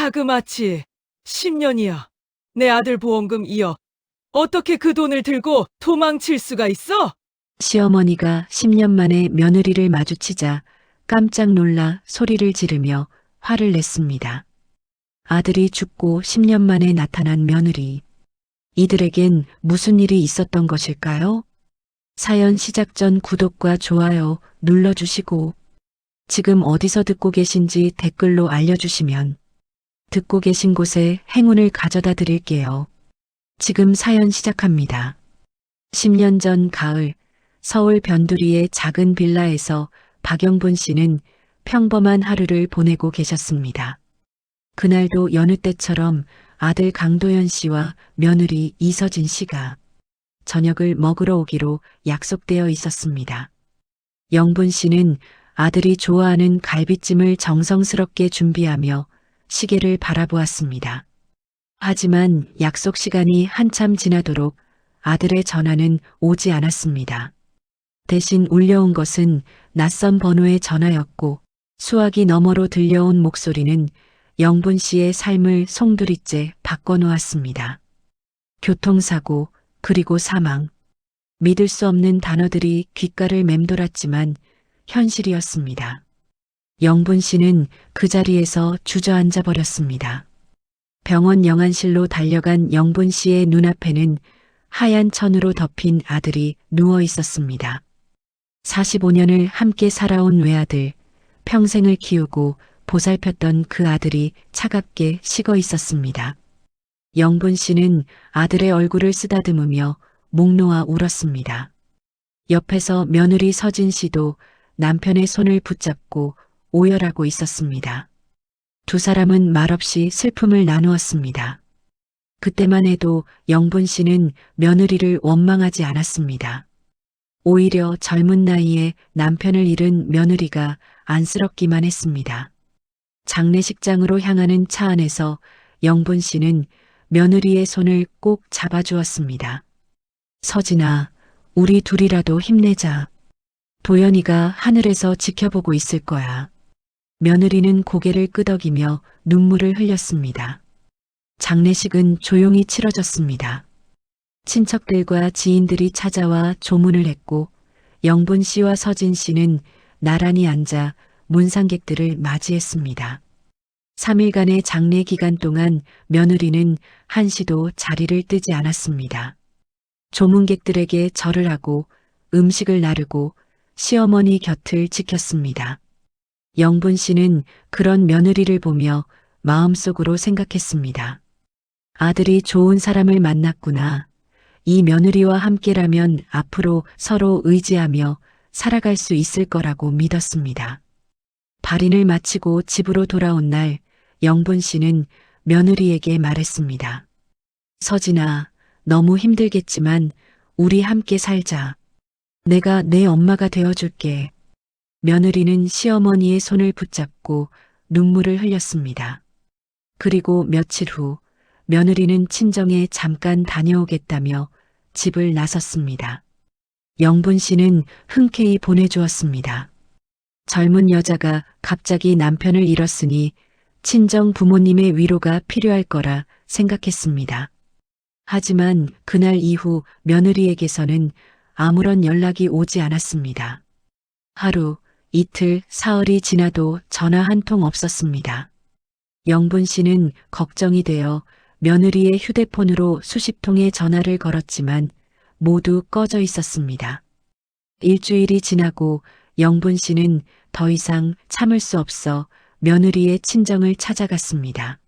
자그마치 10년이야. 내 아들 보험금 이어 어떻게 그 돈을 들고 도망칠 수가 있어? 시어머니가 10년 만에 며느리를 마주치자 깜짝 놀라 소리를 지르며 화를 냈습니다. 아들이 죽고 10년 만에 나타난 며느리. 이들에겐 무슨 일이 있었던 것일까요? 사연 시작 전 구독과 좋아요 눌러주시고 지금 어디서 듣고 계신지 댓글로 알려주시면 듣고 계신 곳에 행운을 가져다 드릴게요. 지금 사연 시작합니다. 10년 전 가을 서울 변두리의 작은 빌라에서 박영분 씨는 평범한 하루를 보내고 계셨습니다. 그날도 여느 때처럼 아들 강도현 씨와 며느리 이서진 씨가 저녁을 먹으러 오기로 약속되어 있었습니다. 영분 씨는 아들이 좋아하는 갈비찜을 정성스럽게 준비하며 시계를 바라보았습니다. 하지만 약속 시간이 한참 지나도록 아들의 전화는 오지 않았습니다. 대신 울려온 것은 낯선 번호의 전화였고 수화기 너머로 들려온 목소리는 영분 씨의 삶을 송두리째 바꿔놓았습니다. 교통사고, 그리고 사망. 믿을 수 없는 단어들이 귓가를 맴돌았지만 현실이었습니다. 영분 씨는 그 자리에서 주저앉아 버렸습니다. 병원 영안실로 달려간 영분 씨의 눈앞에는 하얀 천으로 덮인 아들이 누워 있었습니다. 45년을 함께 살아온 외아들, 평생을 키우고 보살폈던 그 아들이 차갑게 식어 있었습니다. 영분 씨는 아들의 얼굴을 쓰다듬으며 목 놓아 울었습니다. 옆에서 며느리 서진 씨도 남편의 손을 붙잡고 오열하고 있었습니다. 두 사람은 말없이 슬픔을 나누었습니다. 그때만 해도 영분 씨는 며느리를 원망하지 않았습니다. 오히려 젊은 나이에 남편을 잃은 며느리가 안쓰럽기만 했습니다. 장례식장으로 향하는 차 안에서 영분 씨는 며느리의 손을 꼭 잡아주었습니다. 서진아, 우리 둘이라도 힘내자. 도연이가 하늘에서 지켜보고 있을 거야. 며느리는 고개를 끄덕이며 눈물을 흘렸습니다. 장례식은 조용히 치러졌습니다. 친척들과 지인들이 찾아와 조문을 했고 영분 씨와 서진 씨는 나란히 앉아 문상객들을 맞이했습니다. 3일간의 장례 기간 동안 며느리는 한시도 자리를 뜨지 않았습니다. 조문객들에게 절을 하고 음식을 나르고 시어머니 곁을 지켰습니다. 영분 씨는 그런 며느리를 보며 마음속으로 생각했습니다. 아들이 좋은 사람을 만났구나. 이 며느리와 함께라면 앞으로 서로 의지하며 살아갈 수 있을 거라고 믿었습니다. 발인을 마치고 집으로 돌아온 날 영분 씨는 며느리에게 말했습니다. 서진아, 너무 힘들겠지만 우리 함께 살자. 내가 내 엄마가 되어줄게. 며느리는 시어머니의 손을 붙잡고 눈물을 흘렸습니다. 그리고 며칠 후 며느리는 친정에 잠깐 다녀오겠다며 집을 나섰습니다. 영분 씨는 흔쾌히 보내주었습니다. 젊은 여자가 갑자기 남편을 잃었으니 친정 부모님의 위로가 필요할 거라 생각했습니다. 하지만 그날 이후 며느리에게서는 아무런 연락이 오지 않았습니다. 하루, 이틀, 사흘이 지나도 전화 한 통 없었습니다. 영분 씨는 걱정이 되어 며느리의 휴대폰으로 수십 통의 전화를 걸었지만 모두 꺼져 있었습니다. 일주일이 지나고 영분 씨는 더 이상 참을 수 없어 며느리의 친정을 찾아갔습니다.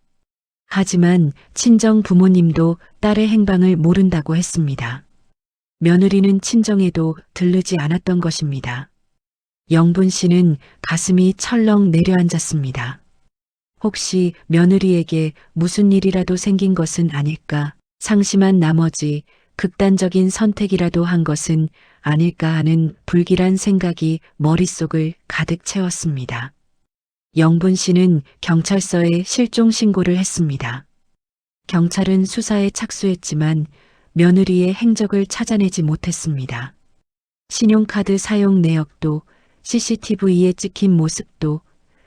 하지만 친정 부모님도 딸의 행방을 모른다고 했습니다. 며느리는 친정에도 들르지 않았던 것입니다. 영분 씨는 가슴이 철렁 내려앉았습니다. 혹시 며느리에게 무슨 일이라도 생긴 것은 아닐까, 상심한 나머지 극단적인 선택이라도 한 것은 아닐까 하는 불길한 생각이 머릿속을 가득 채웠습니다. 영분 씨는 경찰서에 실종 신고를 했습니다. 경찰은 수사에 착수했지만 며느리의 행적을 찾아내지 못했습니다. 신용카드 사용 내역도 CCTV에 찍힌 모습도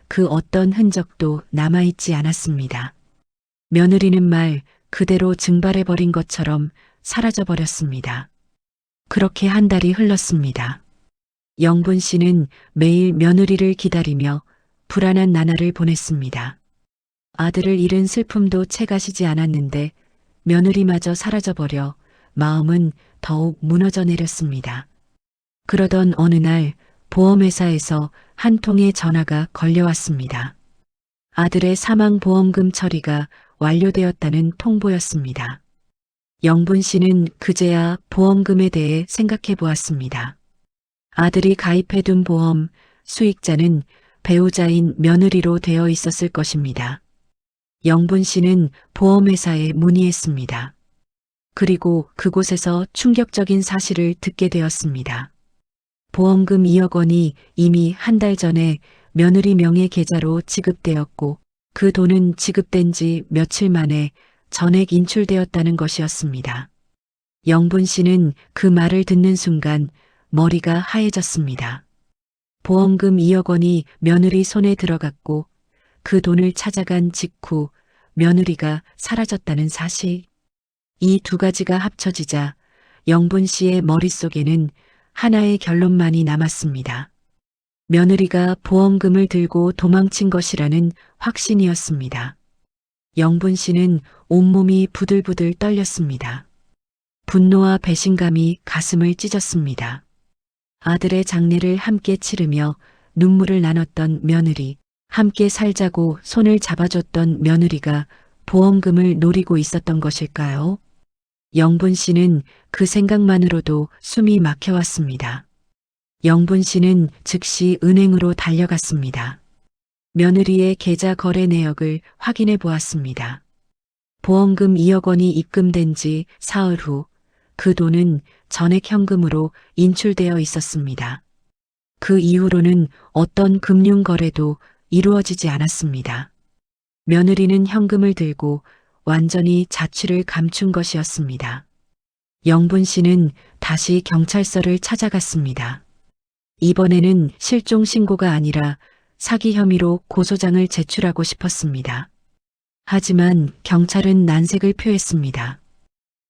그 어떤 흔적도 남아있지 않았습니다. 며느리는 말 그대로 증발해버린 것처럼 사라져버렸습니다. 그렇게 한 달이 흘렀습니다. 영분 씨는 매일 며느리를 기다리며 불안한 나날을 보냈습니다. 아들을 잃은 슬픔도 채가시지 않았는데 며느리마저 사라져버려 마음은 더욱 무너져 내렸습니다. 그러던 어느 날 보험회사에서 한 통의 전화가 걸려왔습니다. 아들의 사망보험금 처리가 완료되었다는 통보였습니다. 영분 씨는 그제야 보험금에 대해 생각해 보았습니다. 아들이 가입해둔 보험 수익자는 배우자인 며느리로 되어 있었을 것입니다. 영분 씨는 보험회사에 문의했습니다. 그리고 그곳에서 충격적인 사실을 듣게 되었습니다. 보험금 2억 원이 이미 한 달 전에 며느리 명의 계좌로 지급되었고 그 돈은 지급된 지 며칠 만에 전액 인출되었다는 것이었습니다. 영분 씨는 그 말을 듣는 순간 머리가 하얘졌습니다. 보험금 2억 원이 며느리 손에 들어갔고 그 돈을 찾아간 직후 며느리가 사라졌다는 사실. 이 두 가지가 합쳐지자 영분 씨의 머릿속에는 하나의 결론만이 남았습니다. 며느리가 보험금을 들고 도망친 것이라는 확신이었습니다. 영분 씨는 온몸이 부들부들 떨렸습니다. 분노와 배신감이 가슴을 찢었습니다. 아들의 장례를 함께 치르며 눈물을 나눴던 며느리, 함께 살자고 손을 잡아줬던 며느리가 보험금을 노리고 있었던 것일까요? 영분 씨는 그 생각만으로도 숨이 막혀왔습니다. 영분 씨는 즉시 은행으로 달려갔습니다. 며느리의 계좌 거래 내역을 확인해 보았습니다. 보험금 2억 원이 입금된 지 사흘 후 그 돈은 전액 현금으로 인출되어 있었습니다. 그 이후로는 어떤 금융 거래도 이루어지지 않았습니다. 며느리는 현금을 들고 완전히 자취를 감춘 것이었습니다. 영분 씨는 다시 경찰서를 찾아갔습니다. 이번에는 실종 신고가 아니라 사기 혐의로 고소장을 제출하고 싶었습니다. 하지만 경찰은 난색을 표했습니다.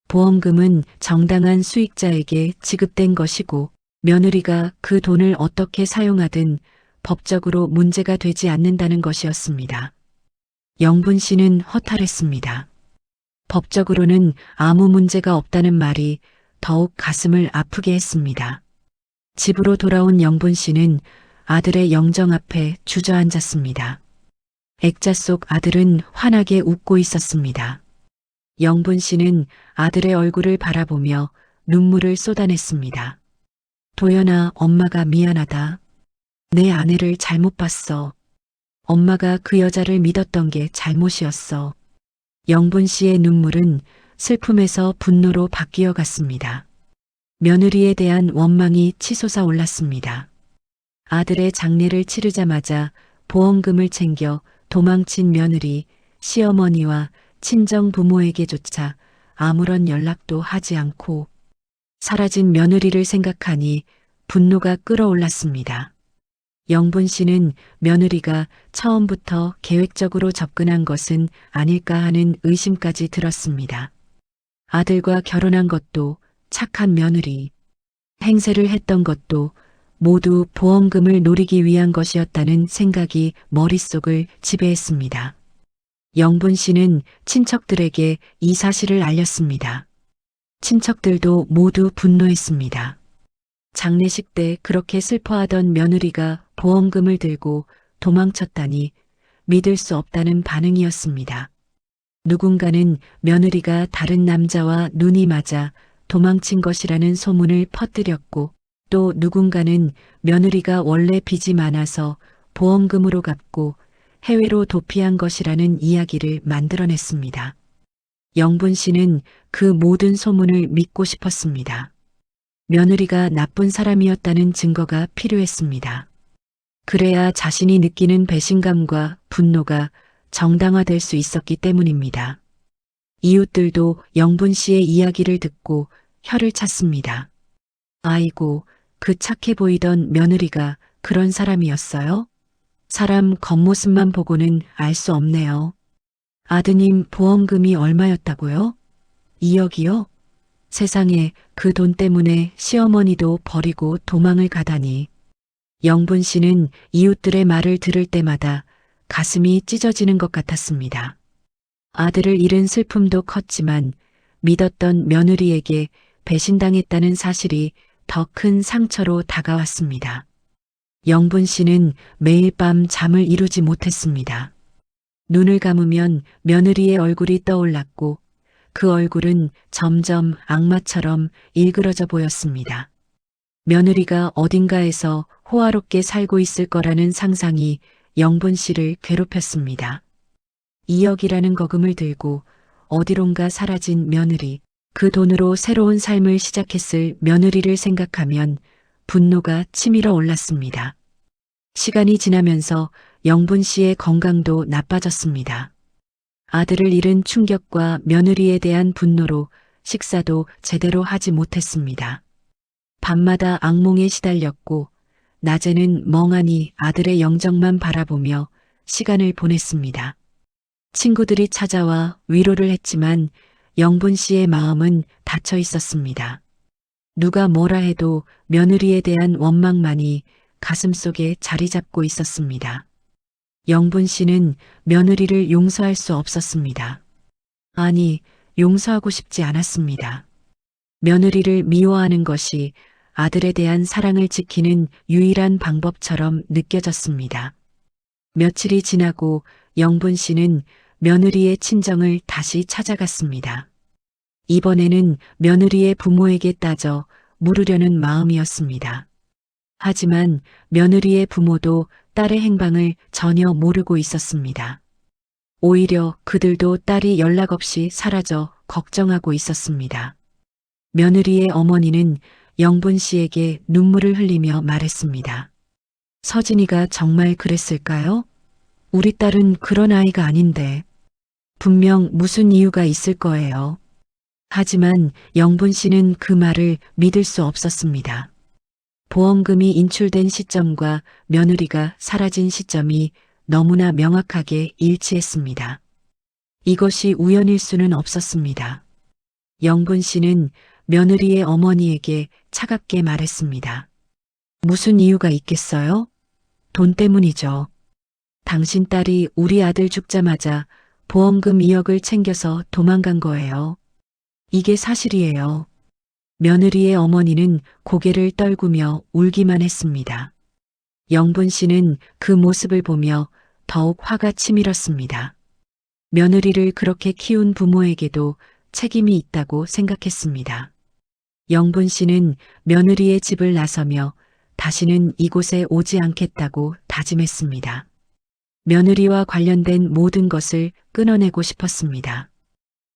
보험금은 정당한 수익자에게 지급된 것이고 며느리가 그 돈을 어떻게 사용하든 법적으로 문제가 되지 않는다는 것이었습니다. 영분 씨는 허탈했습니다. 법적으로는 아무 문제가 없다는 말이 더욱 가슴을 아프게 했습니다. 집으로 돌아온 영분 씨는 아들의 영정 앞에 주저앉았습니다. 액자 속 아들은 환하게 웃고 있었습니다. 영분 씨는 아들의 얼굴을 바라보며 눈물을 쏟아냈습니다. 도연아, 엄마가 미안하다. 내 아내를 잘못 봤어. 엄마가 그 여자를 믿었던 게 잘못이었어. 영분 씨의 눈물은 슬픔에서 분노로 바뀌어 갔습니다. 며느리에 대한 원망이 치솟아 올랐습니다. 아들의 장례를 치르자마자 보험금을 챙겨 도망친 며느리, 시어머니와 친정 부모에게조차 아무런 연락도 하지 않고 사라진 며느리를 생각하니 분노가 끓어올랐습니다. 영분 씨는 며느리가 처음부터 계획적으로 접근한 것은 아닐까 하는 의심까지 들었습니다. 아들과 결혼한 것도 착한 며느리, 행세를 했던 것도 모두 보험금을 노리기 위한 것이었다는 생각이 머릿속을 지배했습니다. 영분 씨는 친척들에게 이 사실을 알렸습니다. 친척들도 모두 분노했습니다. 장례식 때 그렇게 슬퍼하던 며느리가 보험금을 들고 도망쳤다니 믿을 수 없다는 반응이었습니다. 누군가는 며느리가 다른 남자와 눈이 맞아 도망친 것이라는 소문을 퍼뜨렸고 또 누군가는 며느리가 원래 빚이 많아서 보험금으로 갚고 해외로 도피한 것이라는 이야기를 만들어냈습니다. 영분 씨는 그 모든 소문을 믿고 싶었습니다. 며느리가 나쁜 사람이었다는 증거가 필요했습니다. 그래야 자신이 느끼는 배신감과 분노가 정당화될 수 있었기 때문입니다. 이웃들도 영분 씨의 이야기를 듣고 혀를 찼습니다. 아이고, 그 착해 보이던 며느리가 그런 사람이었어요? 사람 겉모습만 보고는 알 수 없네요. 아드님 보험금이 얼마였다고요? 2억이요? 세상에 그 돈 때문에 시어머니도 버리고 도망을 가다니. 영분 씨는 이웃들의 말을 들을 때마다 가슴이 찢어지는 것 같았습니다. 아들을 잃은 슬픔도 컸지만 믿었던 며느리에게 배신당했다는 사실이 더 큰 상처로 다가왔습니다. 영분 씨는 매일 밤 잠을 이루지 못했습니다. 눈을 감으면 며느리의 얼굴이 떠올랐고 그 얼굴은 점점 악마처럼 일그러져 보였습니다. 며느리가 어딘가에서 호화롭게 살고 있을 거라는 상상이 영분 씨를 괴롭혔습니다. 2억이라는 거금을 들고 어디론가 사라진 며느리, 그 돈으로 새로운 삶을 시작했을 며느리를 생각하면 분노가 치밀어 올랐습니다. 시간이 지나면서 영분 씨의 건강도 나빠졌습니다. 아들을 잃은 충격과 며느리에 대한 분노로 식사도 제대로 하지 못했습니다. 밤마다 악몽에 시달렸고 낮에는 멍하니 아들의 영정만 바라보며 시간을 보냈습니다. 친구들이 찾아와 위로를 했지만 영분 씨의 마음은 닫혀 있었습니다. 누가 뭐라 해도 며느리에 대한 원망만이 가슴속에 자리 잡고 있었습니다. 영분 씨는 며느리를 용서할 수 없었습니다. 아니, 용서하고 싶지 않았습니다. 며느리를 미워하는 것이 아들에 대한 사랑을 지키는 유일한 방법처럼 느껴졌습니다. 며칠이 지나고 영분 씨는 며느리의 친정을 다시 찾아갔습니다. 이번에는 며느리의 부모에게 따져 물으려는 마음이었습니다. 하지만 며느리의 부모도 딸의 행방을 전혀 모르고 있었습니다. 오히려 그들도 딸이 연락 없이 사라져 걱정하고 있었습니다. 며느리의 어머니는 영분 씨에게 눈물을 흘리며 말했습니다. 서진이가 정말 그랬을까요? 우리 딸은 그런 아이가 아닌데 분명 무슨 이유가 있을 거예요. 하지만 영분 씨는 그 말을 믿을 수 없었습니다. 보험금이 인출된 시점과 며느리가 사라진 시점이 너무나 명확하게 일치했습니다. 이것이 우연일 수는 없었습니다. 영분 씨는 며느리의 어머니에게 차갑게 말했습니다. 무슨 이유가 있겠어요? 돈 때문이죠. 당신 딸이 우리 아들 죽자마자 보험금 2억을 챙겨서 도망간 거예요. 이게 사실이에요. 며느리의 어머니는 고개를 떨구며 울기만 했습니다. 영분 씨는 그 모습을 보며 더욱 화가 치밀었습니다. 며느리를 그렇게 키운 부모에게도 책임이 있다고 생각했습니다. 영분 씨는 며느리의 집을 나서며 다시는 이곳에 오지 않겠다고 다짐했습니다. 며느리와 관련된 모든 것을 끊어내고 싶었습니다.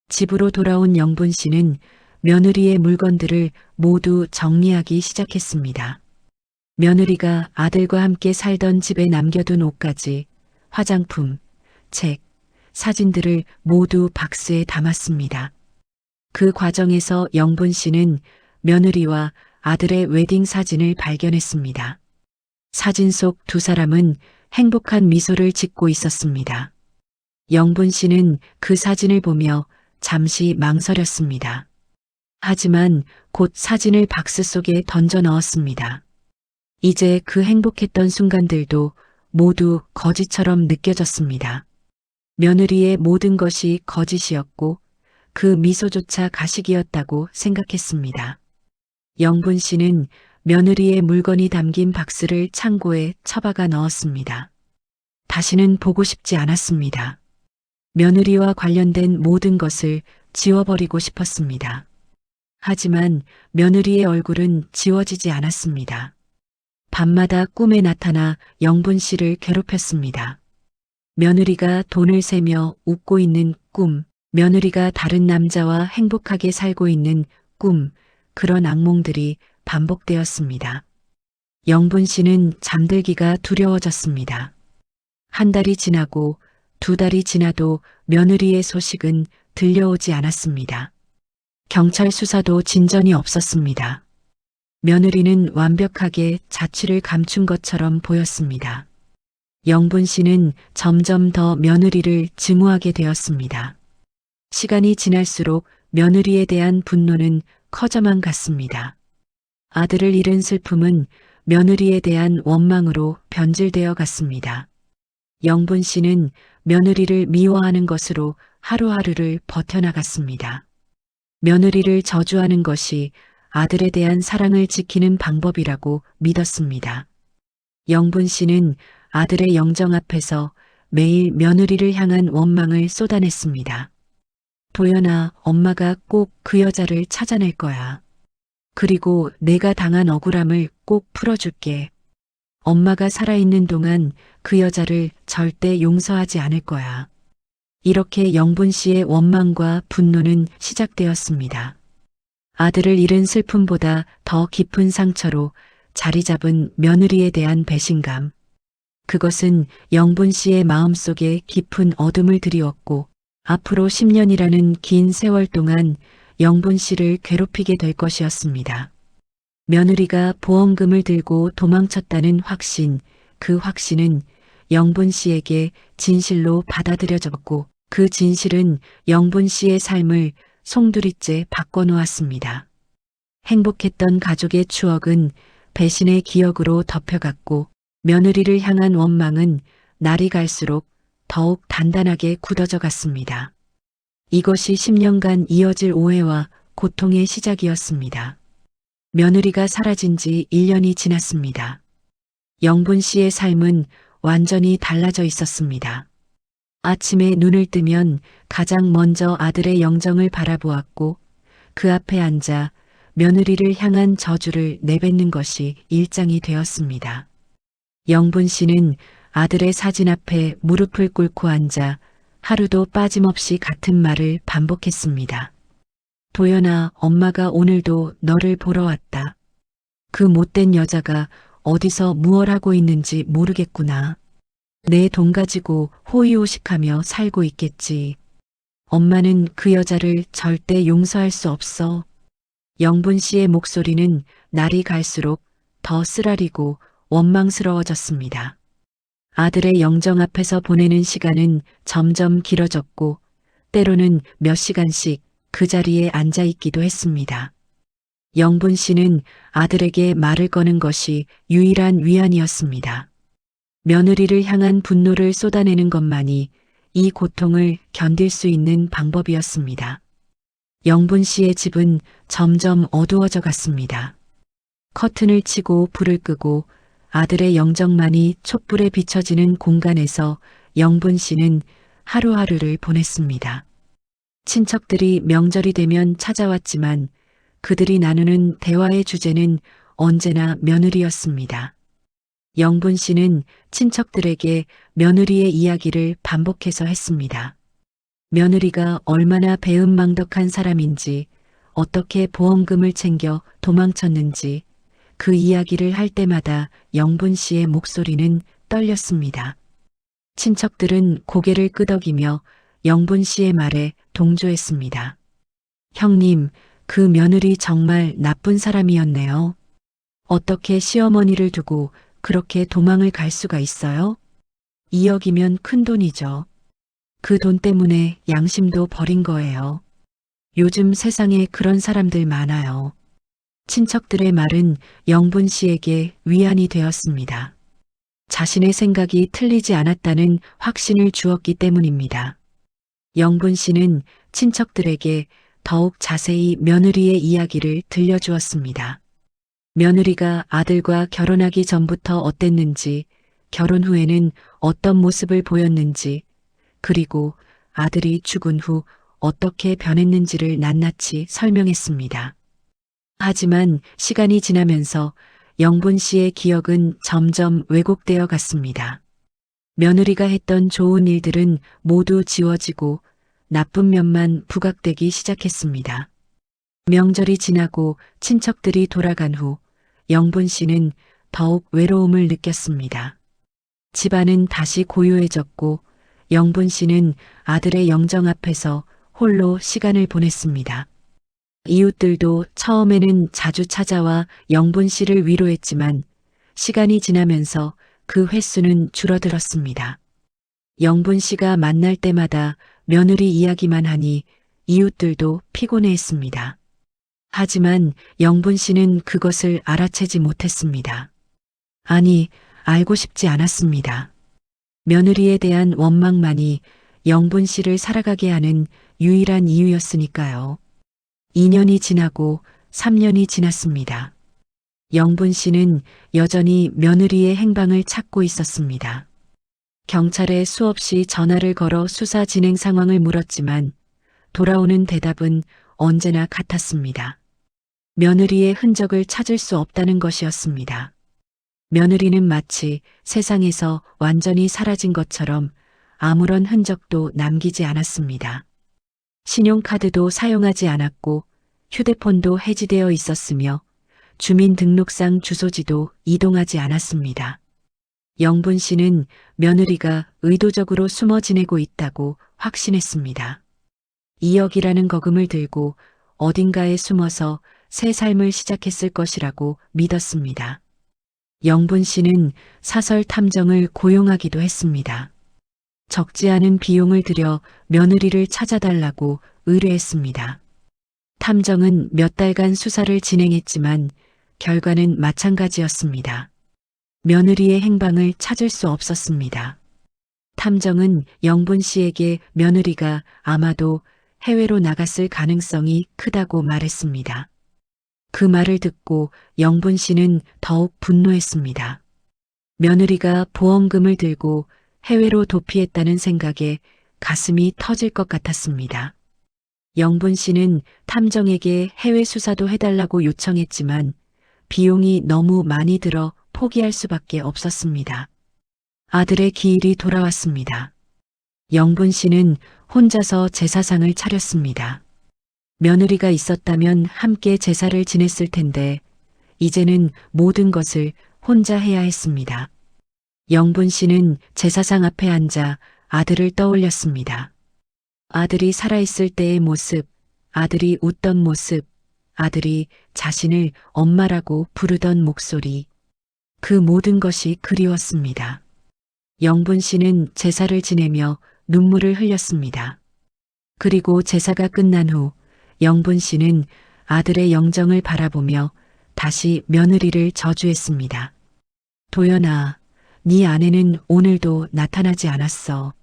집으로 돌아온 영분 씨는 며느리의 물건들을 모두 정리하기 시작했습니다. 며느리가 아들과 함께 살던 집에 남겨둔 옷까지, 화장품, 책, 사진들을 모두 박스에 담았습니다. 그 과정에서 영분 씨는 며느리와 아들의 웨딩 사진을 발견했습니다. 사진 속 두 사람은 행복한 미소를 짓고 있었습니다. 영분 씨는 그 사진을 보며 잠시 망설였습니다. 하지만 곧 사진을 박스 속에 던져 넣었습니다. 이제 그 행복했던 순간들도 모두 거짓처럼 느껴졌습니다. 며느리의 모든 것이 거짓이었고 그 미소조차 가식이었다고 생각했습니다. 영분 씨는 며느리의 물건이 담긴 박스를 창고에 처박아 넣었습니다. 다시는 보고 싶지 않았습니다. 며느리와 관련된 모든 것을 지워버리고 싶었습니다. 하지만 며느리의 얼굴은 지워지지 않았습니다. 밤마다 꿈에 나타나 영분 씨를 괴롭혔습니다. 며느리가 돈을 세며 웃고 있는 꿈, 며느리가 다른 남자와 행복하게 살고 있는 꿈, 그런 악몽들이 반복되었습니다. 영분 씨는 잠들기가 두려워졌습니다. 한 달이 지나고 두 달이 지나도 며느리의 소식은 들려오지 않았습니다. 경찰 수사도 진전이 없었습니다. 며느리는 완벽하게 자취를 감춘 것처럼 보였습니다. 영분 씨는 점점 더 며느리를 증오하게 되었습니다. 시간이 지날수록 며느리에 대한 분노는 커져만 갔습니다. 아들을 잃은 슬픔은 며느리에 대한 원망으로 변질되어 갔습니다. 영분 씨는 며느리를 미워하는 것으로 하루하루를 버텨나갔습니다. 며느리를 저주하는 것이 아들에 대한 사랑을 지키는 방법이라고 믿었습니다. 영분 씨는 아들의 영정 앞에서 매일 며느리를 향한 원망을 쏟아냈습니다. 도연아, 엄마가 꼭 그 여자를 찾아낼 거야. 그리고 내가 당한 억울함을 꼭 풀어줄게. 엄마가 살아있는 동안 그 여자를 절대 용서하지 않을 거야. 이렇게 영분 씨의 원망과 분노는 시작되었습니다. 아들을 잃은 슬픔보다 더 깊은 상처로 자리 잡은 며느리에 대한 배신감. 그것은 영분 씨의 마음속에 깊은 어둠을 드리웠고 앞으로 10년이라는 긴 세월 동안 영분 씨를 괴롭히게 될 것이었습니다. 며느리가 보험금을 들고 도망쳤다는 확신, 그 확신은 영분 씨에게 진실로 받아들여졌고 그 진실은 영분 씨의 삶을 송두리째 바꿔놓았습니다. 행복했던 가족의 추억은 배신의 기억으로 덮여갔고 며느리를 향한 원망은 날이 갈수록 더욱 단단하게 굳어져 갔습니다. 이것이 10년간 이어질 오해와 고통의 시작이었습니다. 며느리가 사라진 지 1년이 지났습니다. 영분 씨의 삶은 완전히 달라져 있었습니다. 아침에 눈을 뜨면 가장 먼저 아들의 영정을 바라보았고 그 앞에 앉아 며느리를 향한 저주를 내뱉는 것이 일상이 되었습니다. 영분 씨는 아들의 사진 앞에 무릎을 꿇고 앉아 하루도 빠짐없이 같은 말을 반복했습니다. 도연아, 엄마가 오늘도 너를 보러 왔다. 그 못된 여자가 어디서 무얼 하고 있는지 모르겠구나. 내 돈 가지고 호의호식하며 살고 있겠지. 엄마는 그 여자를 절대 용서할 수 없어. 영분 씨의 목소리는 날이 갈수록 더 쓰라리고 원망스러워졌습니다. 아들의 영정 앞에서 보내는 시간은 점점 길어졌고 때로는 몇 시간씩 그 자리에 앉아 있기도 했습니다. 영분 씨는 아들에게 말을 거는 것이 유일한 위안이었습니다. 며느리를 향한 분노를 쏟아내는 것만이 이 고통을 견딜 수 있는 방법이었습니다. 영분 씨의 집은 점점 어두워져 갔습니다. 커튼을 치고 불을 끄고 아들의 영정만이 촛불에 비춰지는 공간에서 영분 씨는 하루하루를 보냈습니다. 친척들이 명절이 되면 찾아왔지만 그들이 나누는 대화의 주제는 언제나 며느리였습니다. 영분 씨는 친척들에게 며느리의 이야기를 반복해서 했습니다. 며느리가 얼마나 배은망덕한 사람인지, 어떻게 보험금을 챙겨 도망쳤는지, 그 이야기를 할 때마다 영분 씨의 목소리는 떨렸습니다. 친척들은 고개를 끄덕이며 영분 씨의 말에 동조했습니다. 형님, 그 며느리 정말 나쁜 사람이었네요. 어떻게 시어머니를 두고 그렇게 도망을 갈 수가 있어요? 2억이면 큰 돈이죠. 그 돈 때문에 양심도 버린 거예요. 요즘 세상에 그런 사람들 많아요. 친척들의 말은 영분 씨에게 위안이 되었습니다. 자신의 생각이 틀리지 않았다는 확신을 주었기 때문입니다. 영분 씨는 친척들에게 더욱 자세히 며느리의 이야기를 들려주었습니다. 며느리가 아들과 결혼하기 전부터 어땠는지, 결혼 후에는 어떤 모습을 보였는지, 그리고 아들이 죽은 후 어떻게 변했는지를 낱낱이 설명했습니다. 하지만 시간이 지나면서 영분 씨의 기억은 점점 왜곡되어 갔습니다. 며느리가 했던 좋은 일들은 모두 지워지고 나쁜 면만 부각되기 시작했습니다. 명절이 지나고 친척들이 돌아간 후 영분 씨는 더욱 외로움을 느꼈습니다. 집안은 다시 고요해졌고 영분 씨는 아들의 영정 앞에서 홀로 시간을 보냈습니다. 이웃들도 처음에는 자주 찾아와 영분 씨를 위로했지만 시간이 지나면서 그 횟수는 줄어들었습니다. 영분 씨가 만날 때마다 며느리 이야기만 하니 이웃들도 피곤해했습니다. 하지만 영분 씨는 그것을 알아채지 못했습니다. 아니, 알고 싶지 않았습니다. 며느리에 대한 원망만이 영분 씨를 살아가게 하는 유일한 이유였으니까요. 2년이 지나고 3년이 지났습니다. 영분 씨는 여전히 며느리의 행방을 찾고 있었습니다. 경찰에 수없이 전화를 걸어 수사 진행 상황을 물었지만 돌아오는 대답은 언제나 같았습니다. 며느리의 흔적을 찾을 수 없다는 것이었습니다. 며느리는 마치 세상에서 완전히 사라진 것처럼 아무런 흔적도 남기지 않았습니다. 신용카드도 사용하지 않았고 휴대폰도 해지되어 있었으며 주민등록상 주소지도 이동하지 않았습니다. 영분 씨는 며느리가 의도적으로 숨어 지내고 있다고 확신했습니다. 2억이라는 거금을 들고 어딘가에 숨어서 새 삶을 시작했을 것이라고 믿었습니다. 영분 씨는 사설 탐정을 고용하기도 했습니다. 적지 않은 비용을 들여 며느리를 찾아달라고 의뢰했습니다. 탐정은 몇 달간 수사를 진행했지만 결과는 마찬가지였습니다. 며느리의 행방을 찾을 수 없었습니다. 탐정은 영분 씨에게 며느리가 아마도 해외로 나갔을 가능성이 크다고 말했습니다. 그 말을 듣고 영분 씨는 더욱 분노했습니다. 며느리가 보험금을 들고 해외로 도피했다는 생각에 가슴이 터질 것 같았습니다. 영분 씨는 탐정에게 해외 수사도 해달라고 요청했지만 비용이 너무 많이 들어 포기할 수밖에 없었습니다. 아들의 기일이 돌아왔습니다. 영분 씨는 혼자서 제사상을 차렸습니다. 며느리가 있었다면 함께 제사를 지냈을 텐데 이제는 모든 것을 혼자 해야 했습니다. 영분 씨는 제사상 앞에 앉아 아들을 떠올렸습니다. 아들이 살아있을 때의 모습, 아들이 웃던 모습, 아들이 자신을 엄마라고 부르던 목소리, 그 모든 것이 그리웠습니다. 영분 씨는 제사를 지내며 눈물을 흘렸습니다. 그리고 제사가 끝난 후 영분 씨는 아들의 영정을 바라보며 다시 며느리를 저주했습니다. 도연아, 네 아내는 오늘도 나타나지 않았어.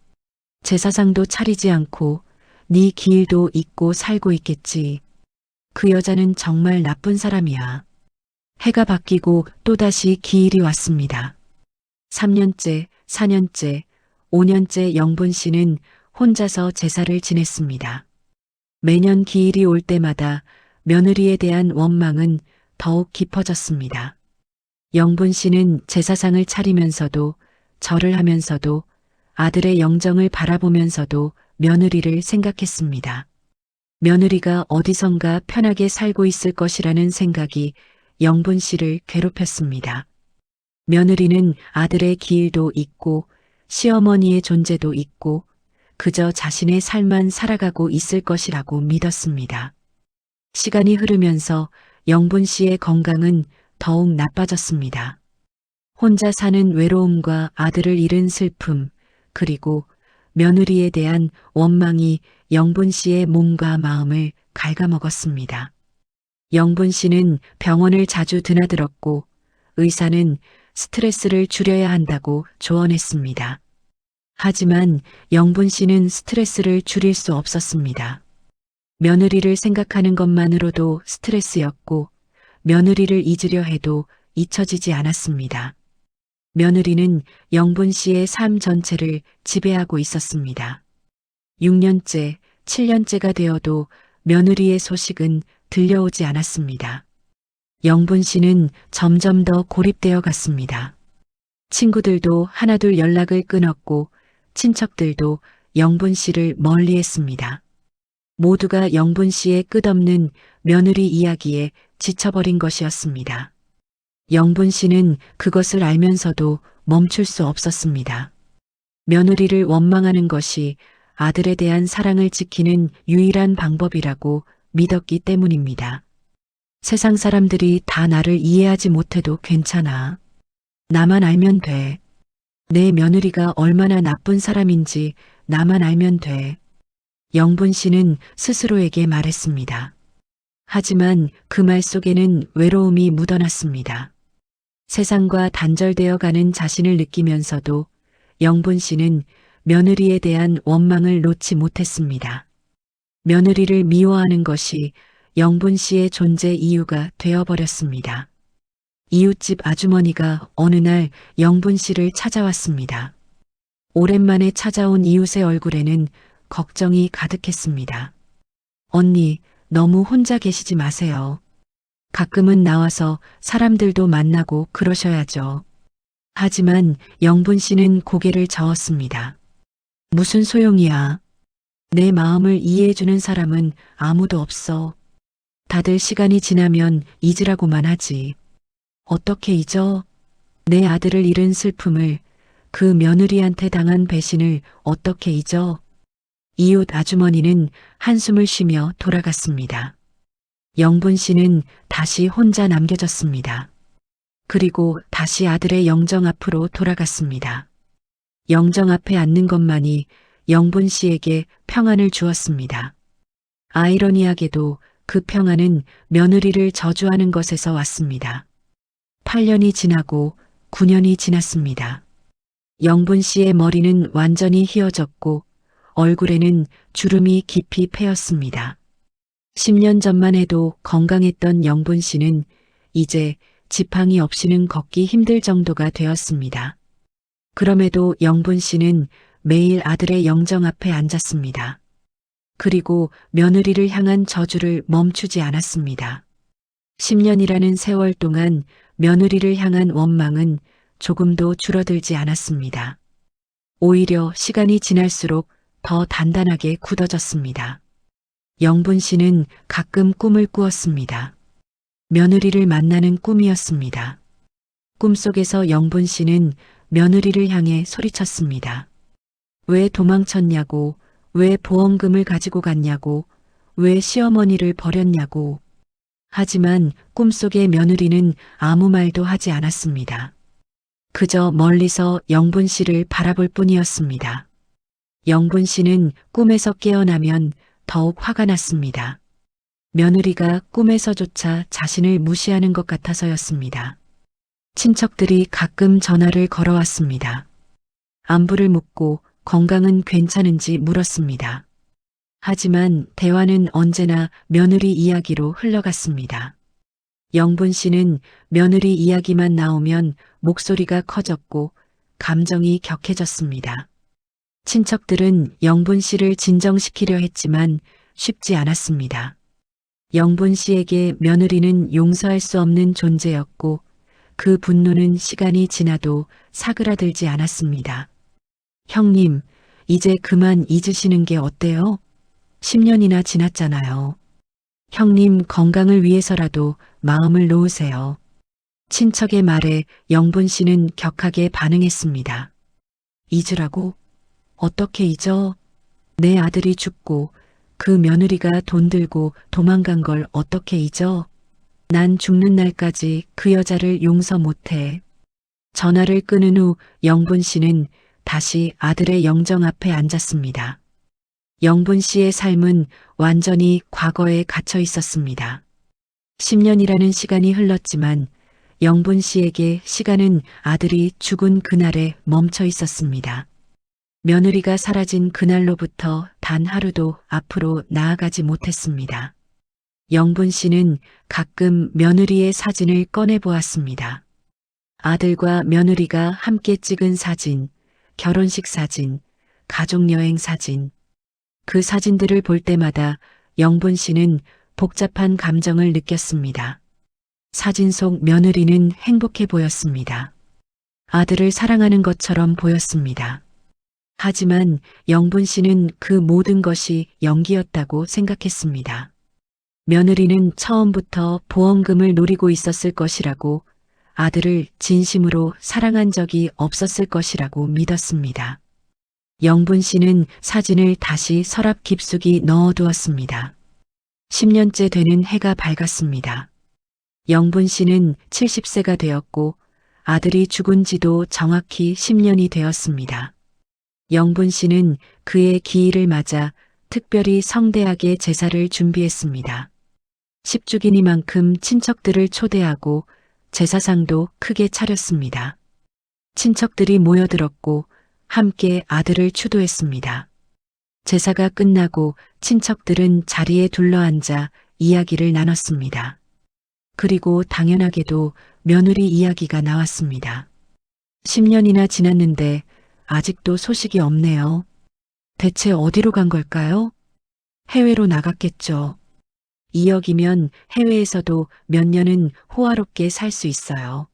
제사상도 차리지 않고 네 기일도 잊고 살고 있겠지. 그 여자는 정말 나쁜 사람이야. 해가 바뀌고 또다시 기일이 왔습니다. 3년째, 4년째, 5년째 영분 씨는 혼자서 제사를 지냈습니다. 매년 기일이 올 때마다 며느리에 대한 원망은 더욱 깊어졌습니다. 영분 씨는 제사상을 차리면서도 절을 하면서도 아들의 영정을 바라보면서도 며느리를 생각했습니다. 며느리가 어디선가 편하게 살고 있을 것이라는 생각이 영분 씨를 괴롭혔습니다. 며느리는 아들의 기일도 잊고 시어머니의 존재도 잊고 그저 자신의 삶만 살아가고 있을 것이라고 믿었습니다. 시간이 흐르면서 영분 씨의 건강은 더욱 나빠졌습니다. 혼자 사는 외로움과 아들을 잃은 슬픔, 그리고 며느리에 대한 원망이 영분 씨의 몸과 마음을 갉아먹었습니다. 영분 씨는 병원을 자주 드나들었고 의사는 스트레스를 줄여야 한다고 조언했습니다. 하지만 영분 씨는 스트레스를 줄일 수 없었습니다. 며느리를 생각하는 것만으로도 스트레스였고 며느리를 잊으려 해도 잊혀지지 않았습니다. 며느리는 영분 씨의 삶 전체를 지배하고 있었습니다. 6년째, 7년째가 되어도 며느리의 소식은 들려오지 않았습니다. 영분 씨는 점점 더 고립되어 갔습니다. 친구들도 하나둘 연락을 끊었고 친척들도 영분 씨를 멀리했습니다. 모두가 영분 씨의 끝없는 며느리 이야기에 지쳐버린 것이었습니다. 영분 씨는 그것을 알면서도 멈출 수 없었습니다. 며느리를 원망하는 것이 아들에 대한 사랑을 지키는 유일한 방법이라고 믿었기 때문입니다. 세상 사람들이 다 나를 이해하지 못해도 괜찮아. 나만 알면 돼. 내 며느리가 얼마나 나쁜 사람인지 나만 알면 돼. 영분 씨는 스스로에게 말했습니다. 하지만 그 말 속에는 외로움이 묻어났습니다. 세상과 단절되어 가는 자신을 느끼면서도 영분 씨는 며느리에 대한 원망을 놓지 못했습니다. 며느리를 미워하는 것이 영분 씨의 존재 이유가 되어버렸습니다. 이웃집 아주머니가 어느 날 영분 씨를 찾아왔습니다. 오랜만에 찾아온 이웃의 얼굴에는 걱정이 가득했습니다. 언니, 너무 혼자 계시지 마세요. 가끔은 나와서 사람들도 만나고 그러셔야죠. 하지만 영분 씨는 고개를 저었습니다. 무슨 소용이야. 내 마음을 이해해주는 사람은 아무도 없어. 다들 시간이 지나면 잊으라고만 하지. 어떻게 잊어? 내 아들을 잃은 슬픔을, 그 며느리한테 당한 배신을 어떻게 잊어? 이웃 아주머니는 한숨을 쉬며 돌아갔습니다. 영분 씨는 다시 혼자 남겨졌습니다. 그리고 다시 아들의 영정 앞으로 돌아갔습니다. 영정 앞에 앉는 것만이 영분 씨에게 평안을 주었습니다. 아이러니하게도 그 평안은 며느리를 저주하는 것에서 왔습니다. 8년이 지나고 9년이 지났습니다. 영분 씨의 머리는 완전히 휘어졌고 얼굴에는 주름이 깊이 패였습니다. 10년 전만 해도 건강했던 영분 씨는 이제 지팡이 없이는 걷기 힘들 정도가 되었습니다. 그럼에도 영분 씨는 매일 아들의 영정 앞에 앉았습니다. 그리고 며느리를 향한 저주를 멈추지 않았습니다. 10년이라는 세월 동안 며느리를 향한 원망은 조금도 줄어들지 않았습니다. 오히려 시간이 지날수록 더 단단하게 굳어졌습니다. 영분 씨는 가끔 꿈을 꾸었습니다. 며느리를 만나는 꿈이었습니다. 꿈속에서 영분 씨는 며느리를 향해 소리쳤습니다. 왜 도망쳤냐고, 왜 보험금을 가지고 갔냐고, 왜 시어머니를 버렸냐고. 하지만 꿈속의 며느리는 아무 말도 하지 않았습니다. 그저 멀리서 영분 씨를 바라볼 뿐이었습니다. 영분 씨는 꿈에서 깨어나면 더욱 화가 났습니다. 며느리가 꿈에서조차 자신을 무시하는 것 같아서였습니다. 친척들이 가끔 전화를 걸어왔습니다. 안부를 묻고 건강은 괜찮은지 물었습니다. 하지만 대화는 언제나 며느리 이야기로 흘러갔습니다. 영분 씨는 며느리 이야기만 나오면 목소리가 커졌고 감정이 격해졌습니다. 친척들은 영분 씨를 진정시키려 했지만 쉽지 않았습니다. 영분 씨에게 며느리는 용서할 수 없는 존재였고 그 분노는 시간이 지나도 사그라들지 않았습니다. 형님, 이제 그만 잊으시는 게 어때요? 10년이나 지났잖아요. 형님 건강을 위해서라도 마음을 놓으세요. 친척의 말에 영분 씨는 격하게 반응했습니다. 잊으라고? 어떻게 잊어? 내 아들이 죽고 그 며느리가 돈 들고 도망간 걸 어떻게 잊어? 난 죽는 날까지 그 여자를 용서 못해. 전화를 끊은 후 영분 씨는 다시 아들의 영정 앞에 앉았습니다. 영분 씨의 삶은 완전히 과거에 갇혀 있었습니다. 10년이라는 시간이 흘렀지만 영분 씨에게 시간은 아들이 죽은 그날에 멈춰 있었습니다. 며느리가 사라진 그날로부터 단 하루도 앞으로 나아가지 못했습니다. 영분 씨는 가끔 며느리의 사진을 꺼내 보았습니다. 아들과 며느리가 함께 찍은 사진, 결혼식 사진, 가족여행 사진. 그 사진들을 볼 때마다 영분 씨는 복잡한 감정을 느꼈습니다. 사진 속 며느리는 행복해 보였습니다. 아들을 사랑하는 것처럼 보였습니다. 하지만 영분 씨는 그 모든 것이 연기였다고 생각했습니다. 며느리는 처음부터 보험금을 노리고 있었을 것이라고, 아들을 진심으로 사랑한 적이 없었을 것이라고 믿었습니다. 영분 씨는 사진을 다시 서랍 깊숙이 넣어두었습니다. 10년째 되는 해가 밝았습니다. 영분 씨는 70세가 되었고 아들이 죽은 지도 정확히 10년이 되었습니다. 영분 씨는 그의 기일을 맞아 특별히 성대하게 제사를 준비했습니다. 10주기니만큼 친척들을 초대하고 제사상도 크게 차렸습니다. 친척들이 모여들었고 함께 아들을 추도했습니다. 제사가 끝나고 친척들은 자리에 둘러앉아 이야기를 나눴습니다. 그리고 당연하게도 며느리 이야기가 나왔습니다. 10년이나 지났는데 아직도 소식이 없네요. 대체 어디로 간 걸까요? 해외로 나갔겠죠. 2억이면 해외에서도 몇 년은 호화롭게 살 수 있어요.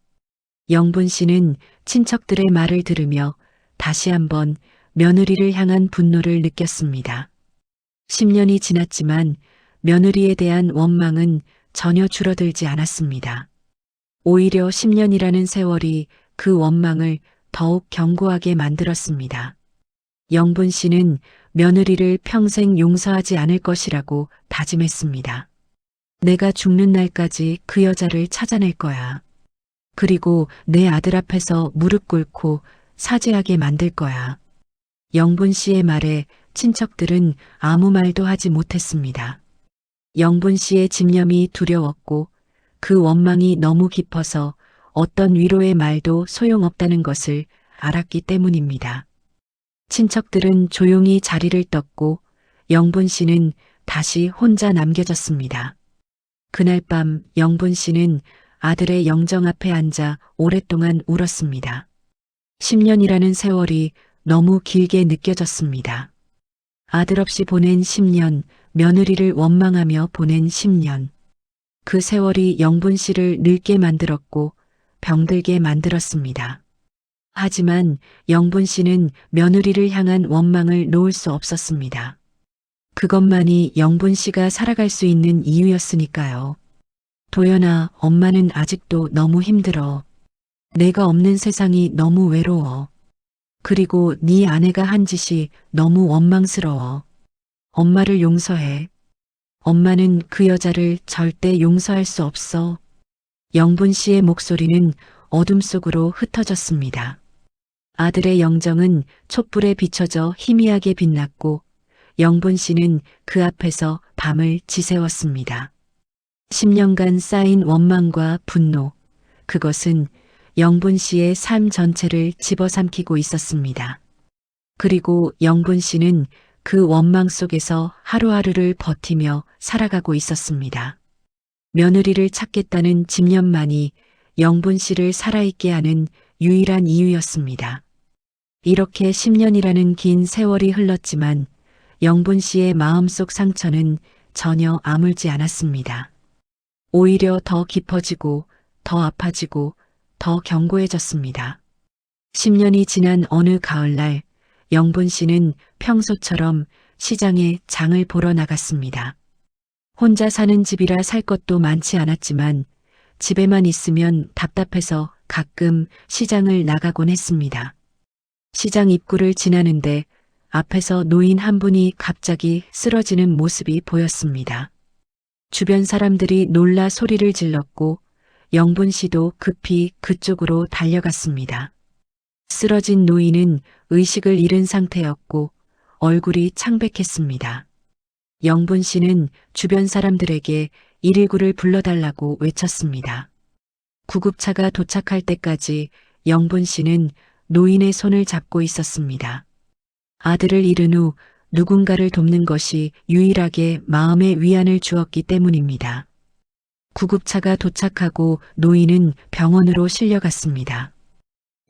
영분 씨는 친척들의 말을 들으며 다시 한번 며느리를 향한 분노를 느꼈습니다. 10년이 지났지만 며느리에 대한 원망은 전혀 줄어들지 않았습니다. 오히려 10년이라는 세월이 그 원망을 더욱 견고하게 만들었습니다. 영분 씨는 며느리를 평생 용서하지 않을 것이라고 다짐했습니다. 내가 죽는 날까지 그 여자를 찾아낼 거야. 그리고 내 아들 앞에서 무릎 꿇고 사죄하게 만들 거야. 영분 씨의 말에 친척들은 아무 말도 하지 못했습니다. 영분 씨의 집념이 두려웠고 그 원망이 너무 깊어서 어떤 위로의 말도 소용없다는 것을 알았기 때문입니다. 친척들은 조용히 자리를 떴고 영분 씨는 다시 혼자 남겨졌습니다. 그날 밤 영분 씨는 아들의 영정 앞에 앉아 오랫동안 울었습니다. 10년이라는 세월이 너무 길게 느껴졌습니다. 아들 없이 보낸 10년, 며느리를 원망하며 보낸 10년. 그 세월이 영분 씨를 늙게 만들었고 병들게 만들었습니다. 하지만 영분 씨는 며느리를 향한 원망을 놓을 수 없었습니다. 그것만이 영분 씨가 살아갈 수 있는 이유였으니까요. 도연아, 엄마는 아직도 너무 힘들어. 내가 없는 세상이 너무 외로워. 그리고 네 아내가 한 짓이 너무 원망스러워. 엄마를 용서해. 엄마는 그 여자를 절대 용서할 수 없어. 영분 씨의 목소리는 어둠 속으로 흩어졌습니다. 아들의 영정은 촛불에 비춰져 희미하게 빛났고 영분 씨는 그 앞에서 밤을 지새웠습니다. 10년간 쌓인 원망과 분노, 그것은 영분 씨의 삶 전체를 집어삼키고 있었습니다. 그리고 영분 씨는 그 원망 속에서 하루하루를 버티며 살아가고 있었습니다. 며느리를 찾겠다는 집념만이 영분 씨를 살아있게 하는 유일한 이유였습니다. 이렇게 10년이라는 긴 세월이 흘렀지만 영분 씨의 마음속 상처는 전혀 아물지 않았습니다. 오히려 더 깊어지고 더 아파지고 더 견고해졌습니다. 10년이 지난 어느 가을날 영분 씨는 평소처럼 시장에 장을 보러 나갔습니다. 혼자 사는 집이라 살 것도 많지 않았지만 집에만 있으면 답답해서 가끔 시장을 나가곤 했습니다. 시장 입구를 지나는데 앞에서 노인 한 분이 갑자기 쓰러지는 모습이 보였습니다. 주변 사람들이 놀라 소리를 질렀고 영분 씨도 급히 그쪽으로 달려갔습니다. 쓰러진 노인은 의식을 잃은 상태였고 얼굴이 창백했습니다. 영분 씨는 주변 사람들에게 119를 불러달라고 외쳤습니다. 구급차가 도착할 때까지 영분 씨는 노인의 손을 잡고 있었습니다. 아들을 잃은 후 누군가를 돕는 것이 유일하게 마음의 위안을 주었기 때문입니다. 구급차가 도착하고 노인은 병원으로 실려갔습니다.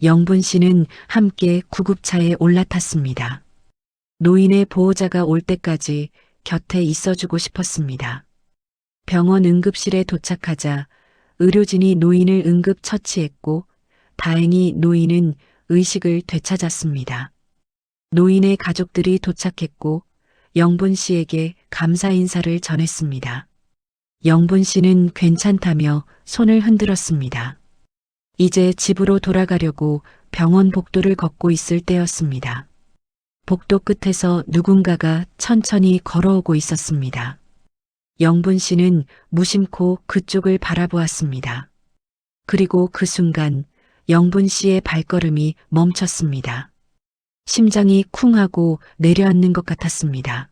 영분 씨는 함께 구급차에 올라탔습니다. 노인의 보호자가 올 때까지 곁에 있어주고 싶었습니다. 병원 응급실에 도착하자 의료진이 노인을 응급 처치했고 다행히 노인은 의식을 되찾았습니다. 노인의 가족들이 도착했고 영분 씨에게 감사 인사를 전했습니다. 영분 씨는 괜찮다며 손을 흔들었습니다. 이제 집으로 돌아가려고 병원 복도를 걷고 있을 때였습니다. 복도 끝에서 누군가가 천천히 걸어오고 있었습니다. 영분 씨는 무심코 그쪽을 바라보았습니다. 그리고 그 순간 영분 씨의 발걸음이 멈췄습니다. 심장이 쿵 하고 내려앉는 것 같았습니다.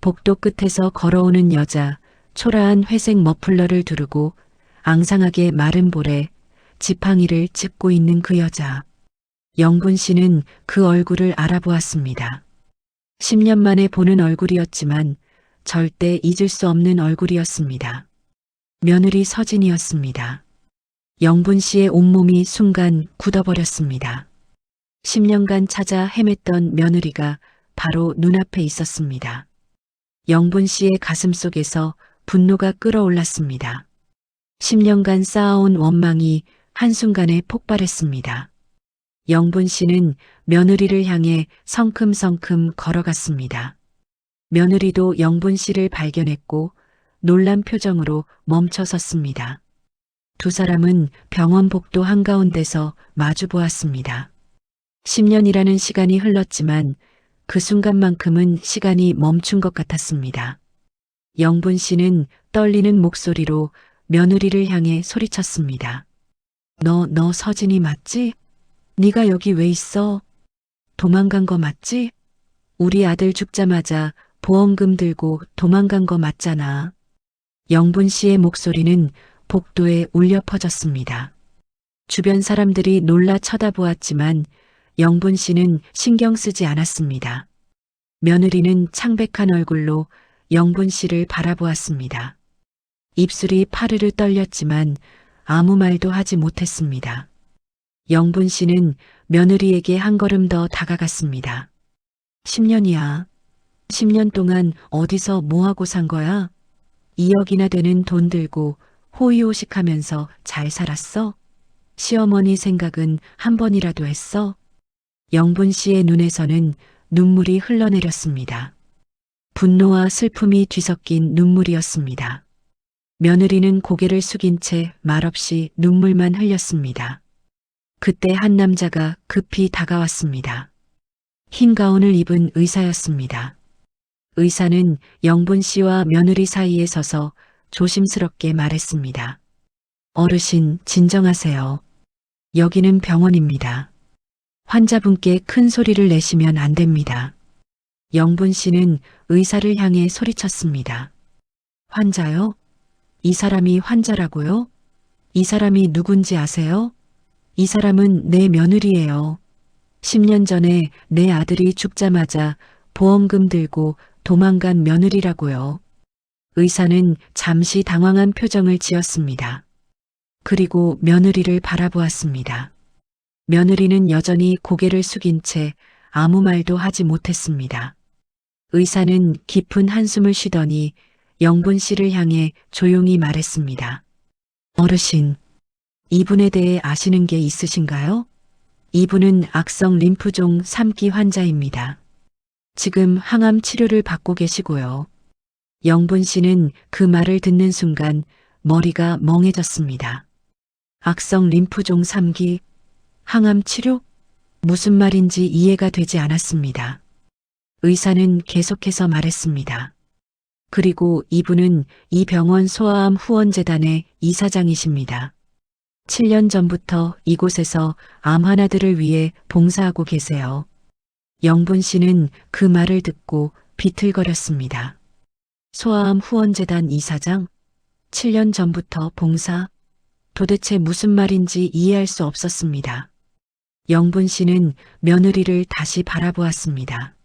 복도 끝에서 걸어오는 여자, 초라한 회색 머플러를 두르고 앙상하게 마른 볼에 지팡이를 찝고 있는 그 여자. 영분 씨는 그 얼굴을 알아보았습니다. 10년 만에 보는 얼굴이었지만 절대 잊을 수 없는 얼굴이었습니다. 며느리 서진이었습니다. 영분 씨의 온몸이 순간 굳어버렸습니다. 10년간 찾아 헤맸던 며느리가 바로 눈앞에 있었습니다. 영분 씨의 가슴 속에서 분노가 끓어올랐습니다. 10년간 쌓아온 원망이 한순간에 폭발했습니다. 영분 씨는 며느리를 향해 성큼성큼 걸어갔습니다. 며느리도 영분 씨를 발견했고 놀란 표정으로 멈춰 섰습니다. 두 사람은 병원 복도 한가운데서 마주 보았습니다. 10년이라는 시간이 흘렀지만 그 순간만큼은 시간이 멈춘 것 같았습니다. 영분 씨는 떨리는 목소리로 며느리를 향해 소리쳤습니다. 너 서진이 맞지? 네가 여기 왜 있어? 도망간 거 맞지? 우리 아들 죽자마자 보험금 들고 도망간 거 맞잖아. 영분 씨의 목소리는 복도에 울려 퍼졌습니다. 주변 사람들이 놀라 쳐다보았지만 영분 씨는 신경 쓰지 않았습니다. 며느리는 창백한 얼굴로 영분 씨를 바라보았습니다. 입술이 파르르 떨렸지만 아무 말도 하지 못했습니다. 영분 씨는 며느리에게 한 걸음 더 다가갔습니다. 10년이야. 10년 동안 어디서 뭐하고 산 거야? 2억이나 되는 돈 들고 호의호식하면서 잘 살았어? 시어머니 생각은 한 번이라도 했어? 영분 씨의 눈에서는 눈물이 흘러내렸습니다. 분노와 슬픔이 뒤섞인 눈물이었습니다. 며느리는 고개를 숙인 채 말없이 눈물만 흘렸습니다. 그때 한 남자가 급히 다가왔습니다. 흰 가운을 입은 의사였습니다. 의사는 영분 씨와 며느리 사이에 서서 조심스럽게 말했습니다. 어르신, 진정하세요. 여기는 병원입니다. 환자분께 큰 소리를 내시면 안 됩니다. 영분 씨는 의사를 향해 소리쳤습니다. 환자요? 이 사람이 환자라고요? 이 사람이 누군지 아세요? 이 사람은 내 며느리예요. 10년 전에 내 아들이 죽자마자 보험금 들고 도망간 며느리라고요. 의사는 잠시 당황한 표정을 지었습니다. 그리고 며느리를 바라보았습니다. 며느리는 여전히 고개를 숙인 채 아무 말도 하지 못했습니다. 의사는 깊은 한숨을 쉬더니 영분 씨를 향해 조용히 말했습니다. 어르신, 이분에 대해 아시는 게 있으신가요? 이분은 악성 림프종 3기 환자입니다. 지금 항암 치료를 받고 계시고요. 영분 씨는 그 말을 듣는 순간 머리가 멍해졌습니다. 악성 림프종 3기, 항암 치료? 무슨 말인지 이해가 되지 않았습니다. 의사는 계속해서 말했습니다. 그리고 이분은 이 병원 소아암 후원재단의 이사장이십니다. 7년 전부터 이곳에서 암 환자들을 위해 봉사하고 계세요. 영분 씨는 그 말을 듣고 비틀거렸습니다. 소아암 후원재단 이사장? 7년 전부터 봉사? 도대체 무슨 말인지 이해할 수 없었습니다. 영분 씨는 며느리를 다시 바라보았습니다.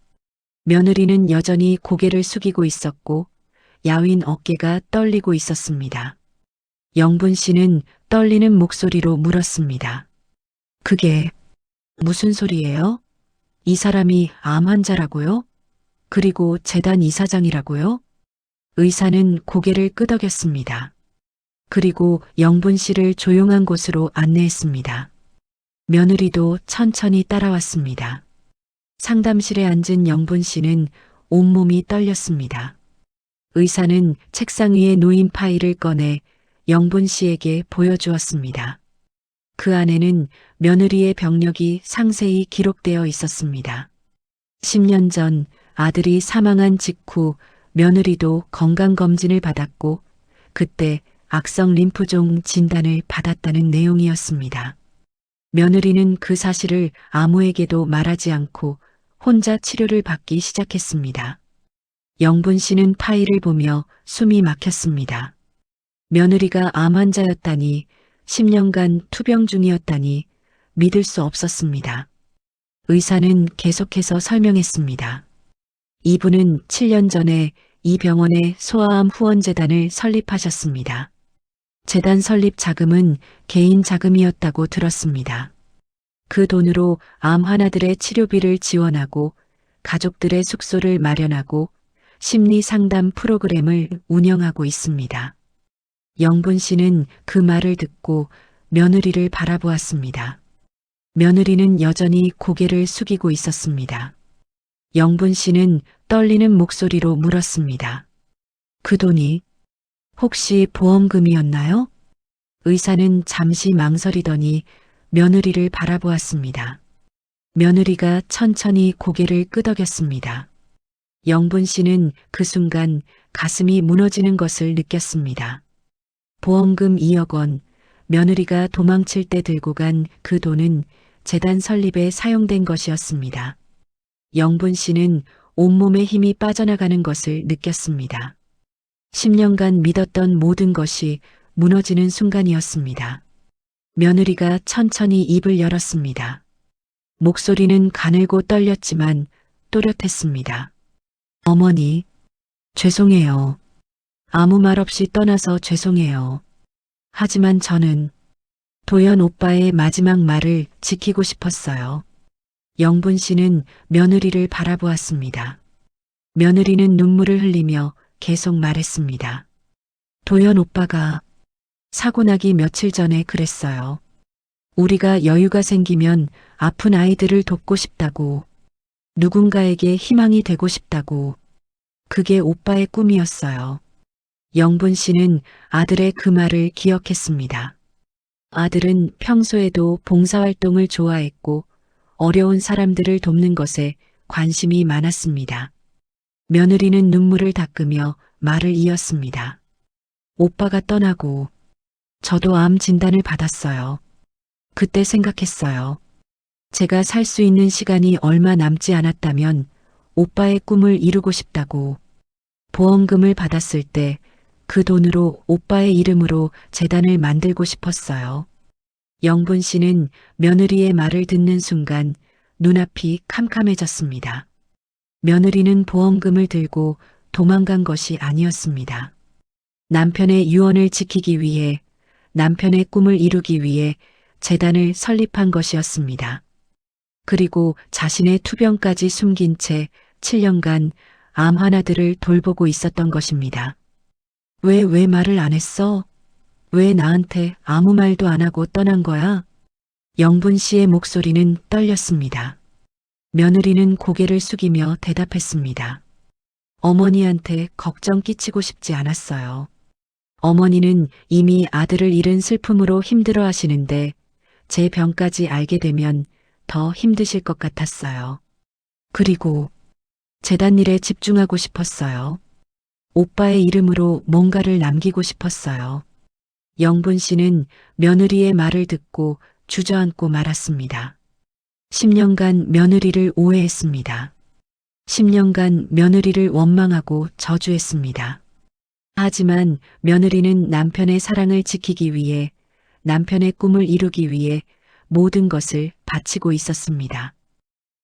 며느리는 여전히 고개를 숙이고 있었고 야윈 어깨가 떨리고 있었습니다. 영분 씨는 떨리는 목소리로 물었습니다. 그게 무슨 소리예요? 이 사람이 암 환자라고요? 그리고 재단 이사장이라고요? 의사는 고개를 끄덕였습니다. 그리고 영분 씨를 조용한 곳으로 안내했습니다. 며느리도 천천히 따라왔습니다. 상담실에 앉은 영분 씨는 온몸이 떨렸습니다. 의사는 책상 위에 놓인 파일을 꺼내 영분 씨에게 보여주었습니다. 그 안에는 며느리의 병력이 상세히 기록되어 있었습니다. 10년 전 아들이 사망한 직후 며느리도 건강검진을 받았고 그때 악성 림프종 진단을 받았다는 내용이었습니다. 며느리는 그 사실을 아무에게도 말하지 않고 혼자 치료를 받기 시작했습니다. 영분 씨는 파일을 보며 숨이 막혔습니다. 며느리가 암 환자였다니, 10년간 투병 중이었다니 믿을 수 없었습니다. 의사는 계속해서 설명했습니다. 이분은 7년 전에 이 병원에 소아암 후원재단을 설립하셨습니다. 재단 설립 자금은 개인 자금이었다고 들었습니다. 그 돈으로 암 환자들의 치료비를 지원하고 가족들의 숙소를 마련하고 심리 상담 프로그램을 운영하고 있습니다. 영분 씨는 그 말을 듣고 며느리를 바라보았습니다. 며느리는 여전히 고개를 숙이고 있었습니다. 영분 씨는 떨리는 목소리로 물었습니다. 그 돈이 혹시 보험금이었나요? 의사는 잠시 망설이더니 며느리를 바라보았습니다. 며느리가 천천히 고개를 끄덕였습니다. 영분 씨는 그 순간 가슴이 무너지는 것을 느꼈습니다. 보험금 2억 원, 며느리가 도망칠 때 들고 간 그 돈은 재단 설립에 사용된 것이었습니다. 영분 씨는 온몸에 힘이 빠져나가는 것을 느꼈습니다. 10년간 믿었던 모든 것이 무너지는 순간이었습니다. 며느리가 천천히 입을 열었습니다. 목소리는 가늘고 떨렸지만 또렷했습니다. 어머니, 죄송해요. 아무 말 없이 떠나서 죄송해요. 하지만 저는 도연 오빠의 마지막 말을 지키고 싶었어요. 영분 씨는 며느리를 바라보았습니다. 며느리는 눈물을 흘리며 계속 말했습니다. 도연 오빠가 사고 나기 며칠 전에 그랬어요. 우리가 여유가 생기면 아픈 아이들을 돕고 싶다고, 누군가에게 희망이 되고 싶다고, 그게 오빠의 꿈이었어요. 영분 씨는 아들의 그 말을 기억했습니다. 아들은 평소에도 봉사활동을 좋아했고 어려운 사람들을 돕는 것에 관심이 많았습니다. 며느리는 눈물을 닦으며 말을 이었습니다. 오빠가 떠나고 저도 암 진단을 받았어요. 그때 생각했어요. 제가 살 수 있는 시간이 얼마 남지 않았다면 오빠의 꿈을 이루고 싶다고. 보험금을 받았을 때 그 돈으로 오빠의 이름으로 재단을 만들고 싶었어요. 영분 씨는 며느리의 말을 듣는 순간 눈앞이 캄캄해졌습니다. 며느리는 보험금을 들고 도망간 것이 아니었습니다. 남편의 유언을 지키기 위해, 남편의 꿈을 이루기 위해 재단을 설립한 것이었습니다. 그리고 자신의 투병까지 숨긴 채 7년간 암 환자들을 돌보고 있었던 것입니다. 왜 말을 안 했어? 왜 나한테 아무 말도 안 하고 떠난 거야? 영분 씨의 목소리는 떨렸습니다. 며느리는 고개를 숙이며 대답했습니다. 어머니한테 걱정 끼치고 싶지 않았어요. 어머니는 이미 아들을 잃은 슬픔으로 힘들어 하시는데 제 병까지 알게 되면 더 힘드실 것 같았어요. 그리고 재단 일에 집중하고 싶었어요. 오빠의 이름으로 뭔가를 남기고 싶었어요. 영분 씨는 며느리의 말을 듣고 주저앉고 말았습니다. 10년간 며느리를 오해했습니다. 10년간 며느리를 원망하고 저주했습니다. 하지만 며느리는 남편의 사랑을 지키기 위해, 남편의 꿈을 이루기 위해 모든 것을 바치고 있었습니다.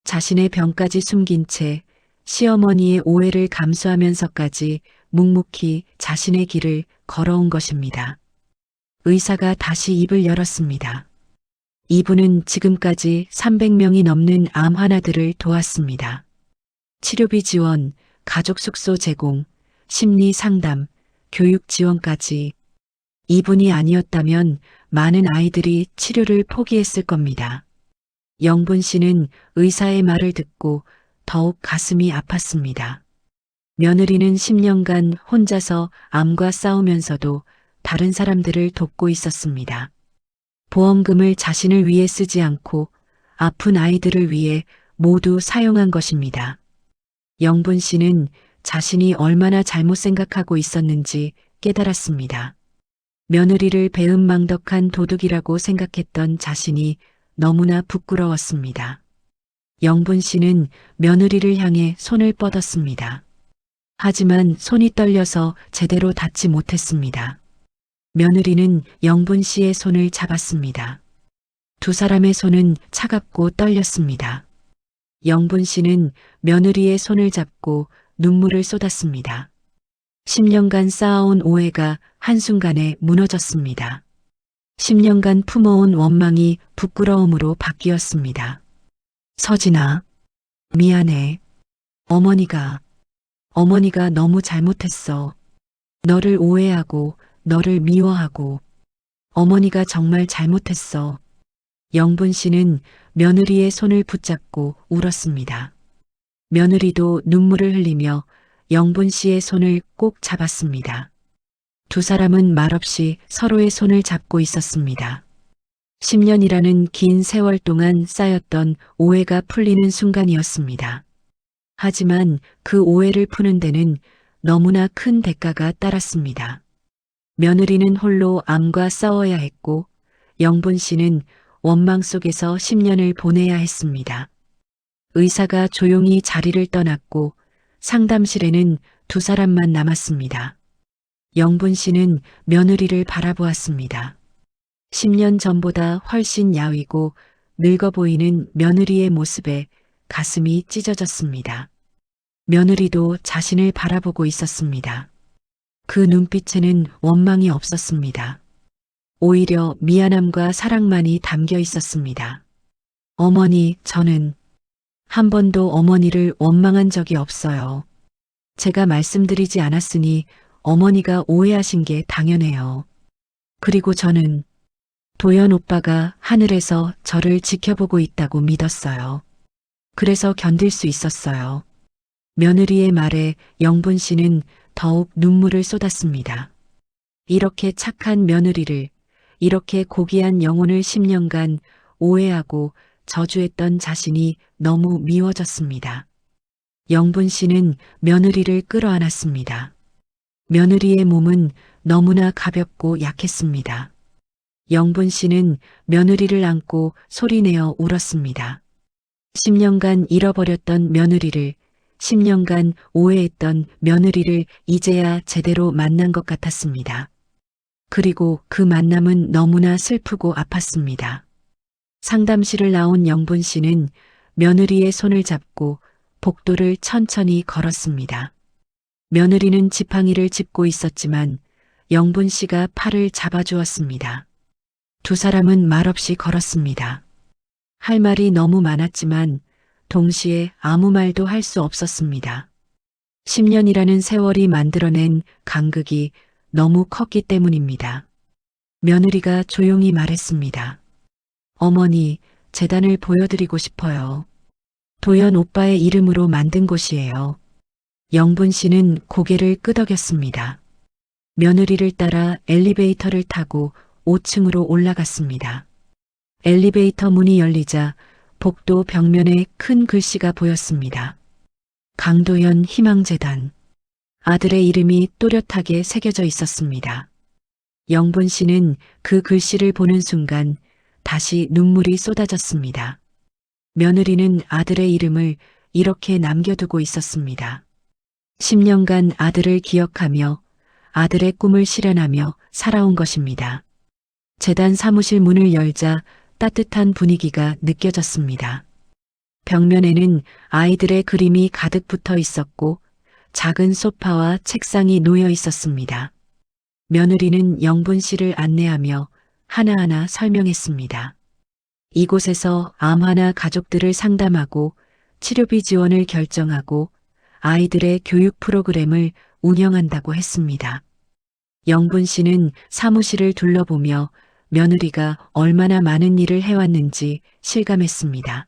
자신의 병까지 숨긴 채 시어머니의 오해를 감수하면서까지 묵묵히 자신의 길을 걸어온 것입니다. 의사가 다시 입을 열었습니다. 이분은 지금까지 300명이 넘는 암 환자들을 도왔습니다. 치료비 지원, 가족 숙소 제공, 심리 상담, 교육 지원까지. 이분이 아니었다면 많은 아이들이 치료를 포기했을 겁니다. 영분 씨는 의사의 말을 듣고 더욱 가슴이 아팠습니다. 며느리는 10년간 혼자서 암과 싸우면서도 다른 사람들을 돕고 있었습니다. 보험금을 자신을 위해 쓰지 않고 아픈 아이들을 위해 모두 사용한 것입니다. 영분 씨는 자신이 얼마나 잘못 생각하고 있었는지 깨달았습니다. 며느리를 배은망덕한 도둑이라고 생각했던 자신이 너무나 부끄러웠습니다. 영분 씨는 며느리를 향해 손을 뻗었습니다. 하지만 손이 떨려서 제대로 닿지 못했습니다. 며느리는 영분 씨의 손을 잡았습니다. 두 사람의 손은 차갑고 떨렸습니다. 영분 씨는 며느리의 손을 잡고 눈물을 쏟았습니다. 10년간 쌓아온 오해가 한순간에 무너졌습니다. 10년간 품어온 원망이 부끄러움으로 바뀌었습니다. 서진아, 미안해. 어머니가 너무 잘못했어. 너를 오해하고 너를 미워하고 어머니가 정말 잘못했어. 영분 씨는 며느리의 손을 붙잡고 울었습니다. 며느리도 눈물을 흘리며 영분 씨의 손을 꼭 잡았습니다. 두 사람은 말없이 서로의 손을 잡고 있었습니다. 10년이라는 긴 세월 동안 쌓였던 오해가 풀리는 순간이었습니다. 하지만 그 오해를 푸는 데는 너무나 큰 대가가 따랐습니다. 며느리는 홀로 암과 싸워야 했고 영분 씨는 원망 속에서 10년을 보내야 했습니다. 의사가 조용히 자리를 떠났고 상담실에는 두 사람만 남았습니다. 영분 씨는 며느리를 바라보았습니다. 10년 전보다 훨씬 야위고 늙어 보이는 며느리의 모습에 가슴이 찢어졌습니다. 며느리도 자신을 바라보고 있었습니다. 그 눈빛에는 원망이 없었습니다. 오히려 미안함과 사랑만이 담겨 있었습니다. 어머니, 저는 한 번도 어머니를 원망한 적이 없어요. 제가 말씀드리지 않았으니 어머니가 오해하신 게 당연해요. 그리고 저는 도연 오빠가 하늘에서 저를 지켜보고 있다고 믿었어요. 그래서 견딜 수 있었어요. 며느리의 말에 영분 씨는 더욱 눈물을 쏟았습니다. 이렇게 착한 며느리를, 이렇게 고귀한 영혼을 10년간 오해하고 저주했던 자신이 너무 미워졌습니다. 영분 씨는 며느리를 끌어안았습니다. 며느리의 몸은 너무나 가볍고 약했습니다. 영분 씨는 며느리를 안고 소리내어 울었습니다. 10년간 잃어버렸던 며느리를, 10년간 오해했던 며느리를 이제야 제대로 만난 것 같았습니다. 그리고 그 만남은 너무나 슬프고 아팠습니다. 상담실을 나온 영분 씨는 며느리의 손을 잡고 복도를 천천히 걸었습니다. 며느리는 지팡이를 짚고 있었지만 영분 씨가 팔을 잡아주었습니다. 두 사람은 말없이 걸었습니다. 할 말이 너무 많았지만 동시에 아무 말도 할 수 없었습니다. 10년이라는 세월이 만들어낸 간극이 너무 컸기 때문입니다. 며느리가 조용히 말했습니다. 어머니, 재단을 보여드리고 싶어요. 도연 오빠의 이름으로 만든 곳이에요. 영분 씨는 고개를 끄덕였습니다. 며느리를 따라 엘리베이터를 타고 5층으로 올라갔습니다. 엘리베이터 문이 열리자 복도 벽면에 큰 글씨가 보였습니다. 강도연 희망재단. 아들의 이름이 또렷하게 새겨져 있었습니다. 영분 씨는 그 글씨를 보는 순간 다시 눈물이 쏟아졌습니다. 며느리는 아들의 이름을 이렇게 남겨두고 있었습니다. 10년간 아들을 기억하며 아들의 꿈을 실현하며 살아온 것입니다. 재단 사무실 문을 열자 따뜻한 분위기가 느껴졌습니다. 벽면에는 아이들의 그림이 가득 붙어 있었고 작은 소파와 책상이 놓여 있었습니다. 며느리는 영분 씨를 안내하며 하나하나 설명했습니다. 이곳에서 암환아 가족들을 상담하고 치료비 지원을 결정하고 아이들의 교육 프로그램을 운영한다고 했습니다. 영분 씨는 사무실을 둘러보며 며느리가 얼마나 많은 일을 해왔는지 실감했습니다.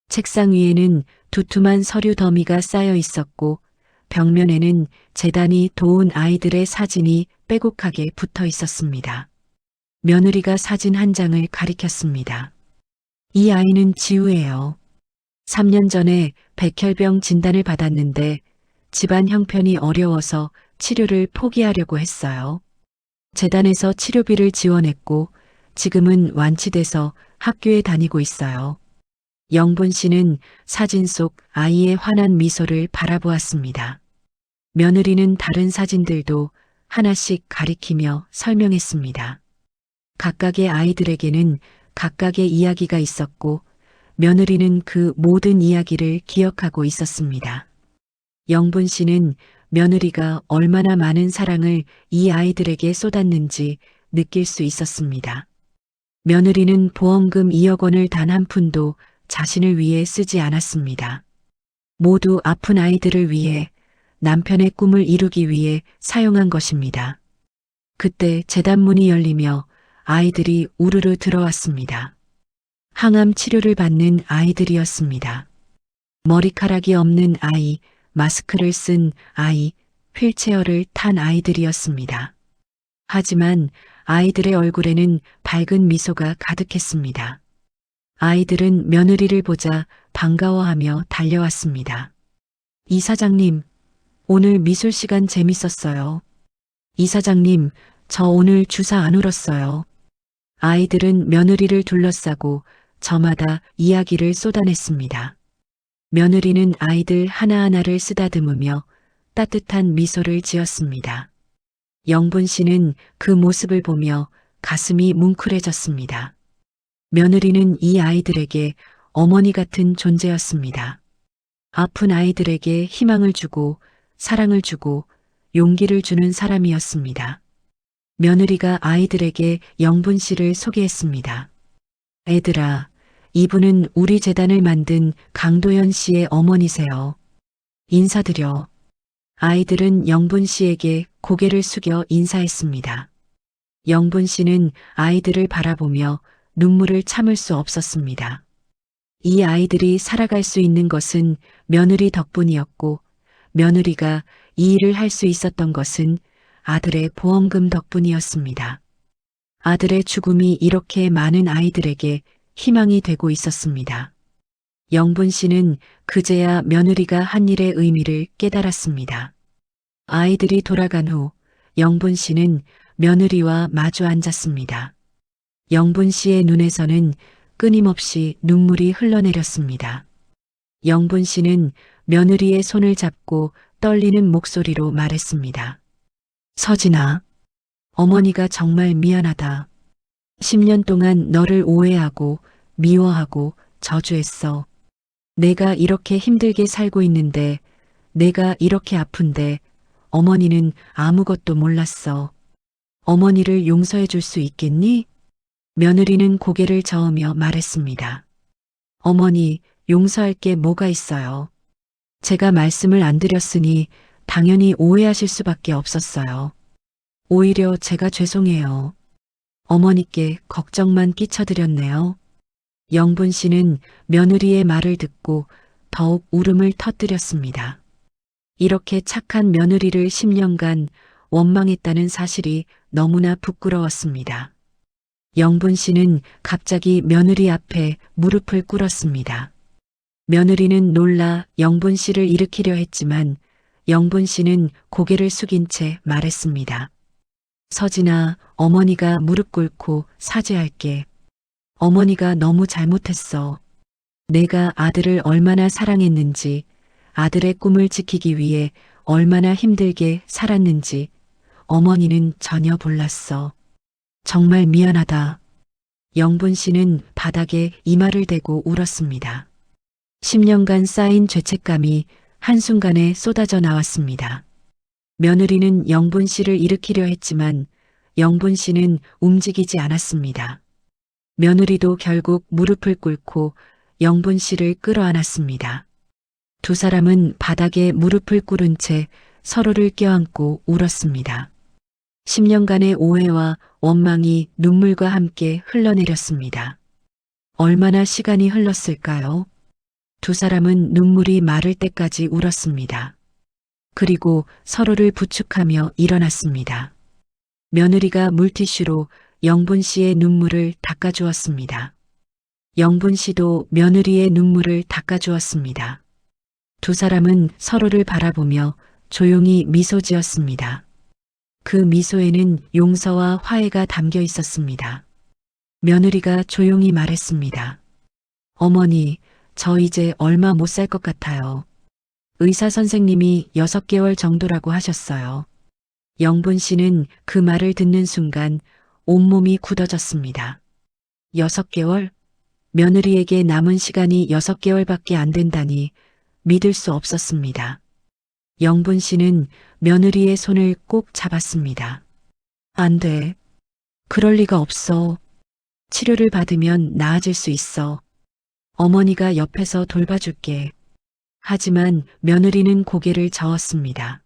책상 위에는 두툼한 서류 더미가 쌓여 있었고 벽면에는 재단이 도운 아이들의 사진이 빼곡하게 붙어 있었습니다. 며느리가 사진 한 장을 가리켰습니다. 이 아이는 지우예요. 3년 전에 백혈병 진단을 받았는데 집안 형편이 어려워서 치료를 포기하려고 했어요. 재단에서 치료비를 지원했고 지금은 완치돼서 학교에 다니고 있어요. 영분 씨는 사진 속 아이의 환한 미소를 바라보았습니다. 며느리는 다른 사진들도 하나씩 가리키며 설명했습니다. 각각의 아이들에게는 각각의 이야기가 있었고 며느리는 그 모든 이야기를 기억하고 있었습니다. 영분 씨는 며느리가 얼마나 많은 사랑을 이 아이들에게 쏟았는지 느낄 수 있었습니다. 며느리는 보험금 2억 원을 단 한 푼도 자신을 위해 쓰지 않았습니다. 모두 아픈 아이들을 위해 남편의 꿈을 이루기 위해 사용한 것입니다. 그때 재단문이 열리며 아이들이 우르르 들어왔습니다. 항암 치료를 받는 아이들이었습니다. 머리카락이 없는 아이, 마스크를 쓴 아이, 휠체어를 탄 아이들이었습니다. 하지만 아이들의 얼굴에는 밝은 미소가 가득했습니다. 아이들은 며느리를 보자 반가워하며 달려왔습니다. 이사장님, 오늘 미술 시간 재밌었어요. 이사장님, 저 오늘 주사 안 울었어요. 아이들은 며느리를 둘러싸고 저마다 이야기를 쏟아냈습니다. 며느리는 아이들 하나하나를 쓰다듬으며 따뜻한 미소를 지었습니다. 영분 씨는 그 모습을 보며 가슴이 뭉클해졌습니다. 며느리는 이 아이들에게 어머니 같은 존재였습니다. 아픈 아이들에게 희망을 주고 사랑을 주고 용기를 주는 사람이었습니다. 며느리가 아이들에게 영분 씨를 소개했습니다. 애들아, 이분은 우리 재단을 만든 강도연 씨의 어머니세요. 인사드려. 아이들은 영분 씨에게 고개를 숙여 인사했습니다. 영분 씨는 아이들을 바라보며 눈물을 참을 수 없었습니다. 이 아이들이 살아갈 수 있는 것은 며느리 덕분이었고 며느리가 이 일을 할 수 있었던 것은 아들의 보험금 덕분이었습니다. 아들의 죽음이 이렇게 많은 아이들에게 희망이 되고 있었습니다. 영분 씨는 그제야 며느리가 한 일의 의미를 깨달았습니다. 아이들이 돌아간 후 영분 씨는 며느리와 마주 앉았습니다. 영분 씨의 눈에서는 끊임없이 눈물이 흘러내렸습니다. 영분 씨는 며느리의 손을 잡고 떨리는 목소리로 말했습니다. 서진아, 어머니가 정말 미안하다. 10년 동안 너를 오해하고 미워하고 저주했어. 내가 이렇게 힘들게 살고 있는데, 내가 이렇게 아픈데 어머니는 아무것도 몰랐어. 어머니를 용서해 줄 수 있겠니? 며느리는 고개를 저으며 말했습니다. 어머니, 용서할 게 뭐가 있어요. 제가 말씀을 안 드렸으니 당연히 오해하실 수밖에 없었어요. 오히려 제가 죄송해요. 어머니께 걱정만 끼쳐드렸네요. 영분 씨는 며느리의 말을 듣고 더욱 울음을 터뜨렸습니다. 이렇게 착한 며느리를 10년간 원망했다는 사실이 너무나 부끄러웠습니다. 영분 씨는 갑자기 며느리 앞에 무릎을 꿇었습니다. 며느리는 놀라 영분 씨를 일으키려 했지만 영분 씨는 고개를 숙인 채 말했습니다. 서진아, 어머니가 무릎 꿇고 사죄할게. 어머니가 너무 잘못했어. 내가 아들을 얼마나 사랑했는지, 아들의 꿈을 지키기 위해 얼마나 힘들게 살았는지 어머니는 전혀 몰랐어. 정말 미안하다. 영분 씨는 바닥에 이마를 대고 울었습니다. 10년간 쌓인 죄책감이 한순간에 쏟아져 나왔습니다. 며느리는 영분 씨를 일으키려 했지만 영분 씨는 움직이지 않았습니다. 며느리도 결국 무릎을 꿇고 영분 씨를 끌어안았습니다. 두 사람은 바닥에 무릎을 꿇은 채 서로를 껴안고 울었습니다. 10년간의 오해와 원망이 눈물과 함께 흘러내렸습니다. 얼마나 시간이 흘렀을까요? 두 사람은 눈물이 마를 때까지 울었습니다. 그리고 서로를 부축하며 일어났습니다. 며느리가 물티슈로 영분 씨의 눈물을 닦아주었습니다. 영분 씨도 며느리의 눈물을 닦아주었습니다. 두 사람은 서로를 바라보며 조용히 미소 지었습니다. 그 미소에는 용서와 화해가 담겨 있었습니다. 며느리가 조용히 말했습니다. 어머니, 저 이제 얼마 못 살 것 같아요. 의사 선생님이 6개월 정도라고 하셨어요. 영분 씨는 그 말을 듣는 순간 온몸이 굳어졌습니다. 6개월? 며느리에게 남은 시간이 6개월밖에 안 된다니 믿을 수 없었습니다. 영분 씨는 며느리의 손을 꼭 잡았습니다. 안 돼. 그럴 리가 없어. 치료를 받으면 나아질 수 있어. 어머니가 옆에서 돌봐줄게. 하지만 며느리는 고개를 저었습니다.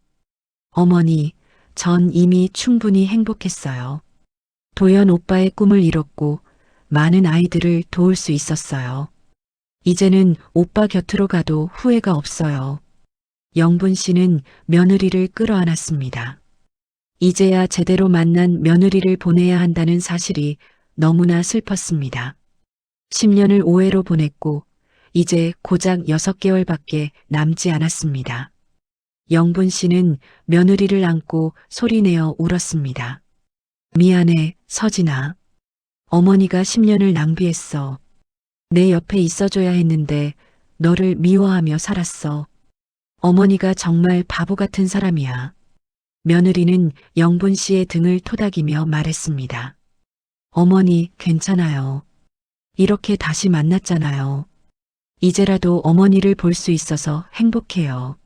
어머니, 전 이미 충분히 행복했어요. 도연 오빠의 꿈을 이뤘고 많은 아이들을 도울 수 있었어요. 이제는 오빠 곁으로 가도 후회가 없어요. 영분 씨는 며느리를 끌어안았습니다. 이제야 제대로 만난 며느리를 보내야 한다는 사실이 너무나 슬펐습니다. 10년을 오해로 보냈고 이제 고작 6개월밖에 남지 않았습니다. 영분 씨는 며느리를 안고 소리내어 울었습니다. 미안해, 서진아. 어머니가 10년을 낭비했어. 내 옆에 있어줘야 했는데 너를 미워하며 살았어. 어머니가 정말 바보 같은 사람이야. 며느리는 영분 씨의 등을 토닥이며 말했습니다. 어머니, 괜찮아요. 이렇게 다시 만났잖아요. 이제라도 어머니를 볼 수 있어서 행복해요.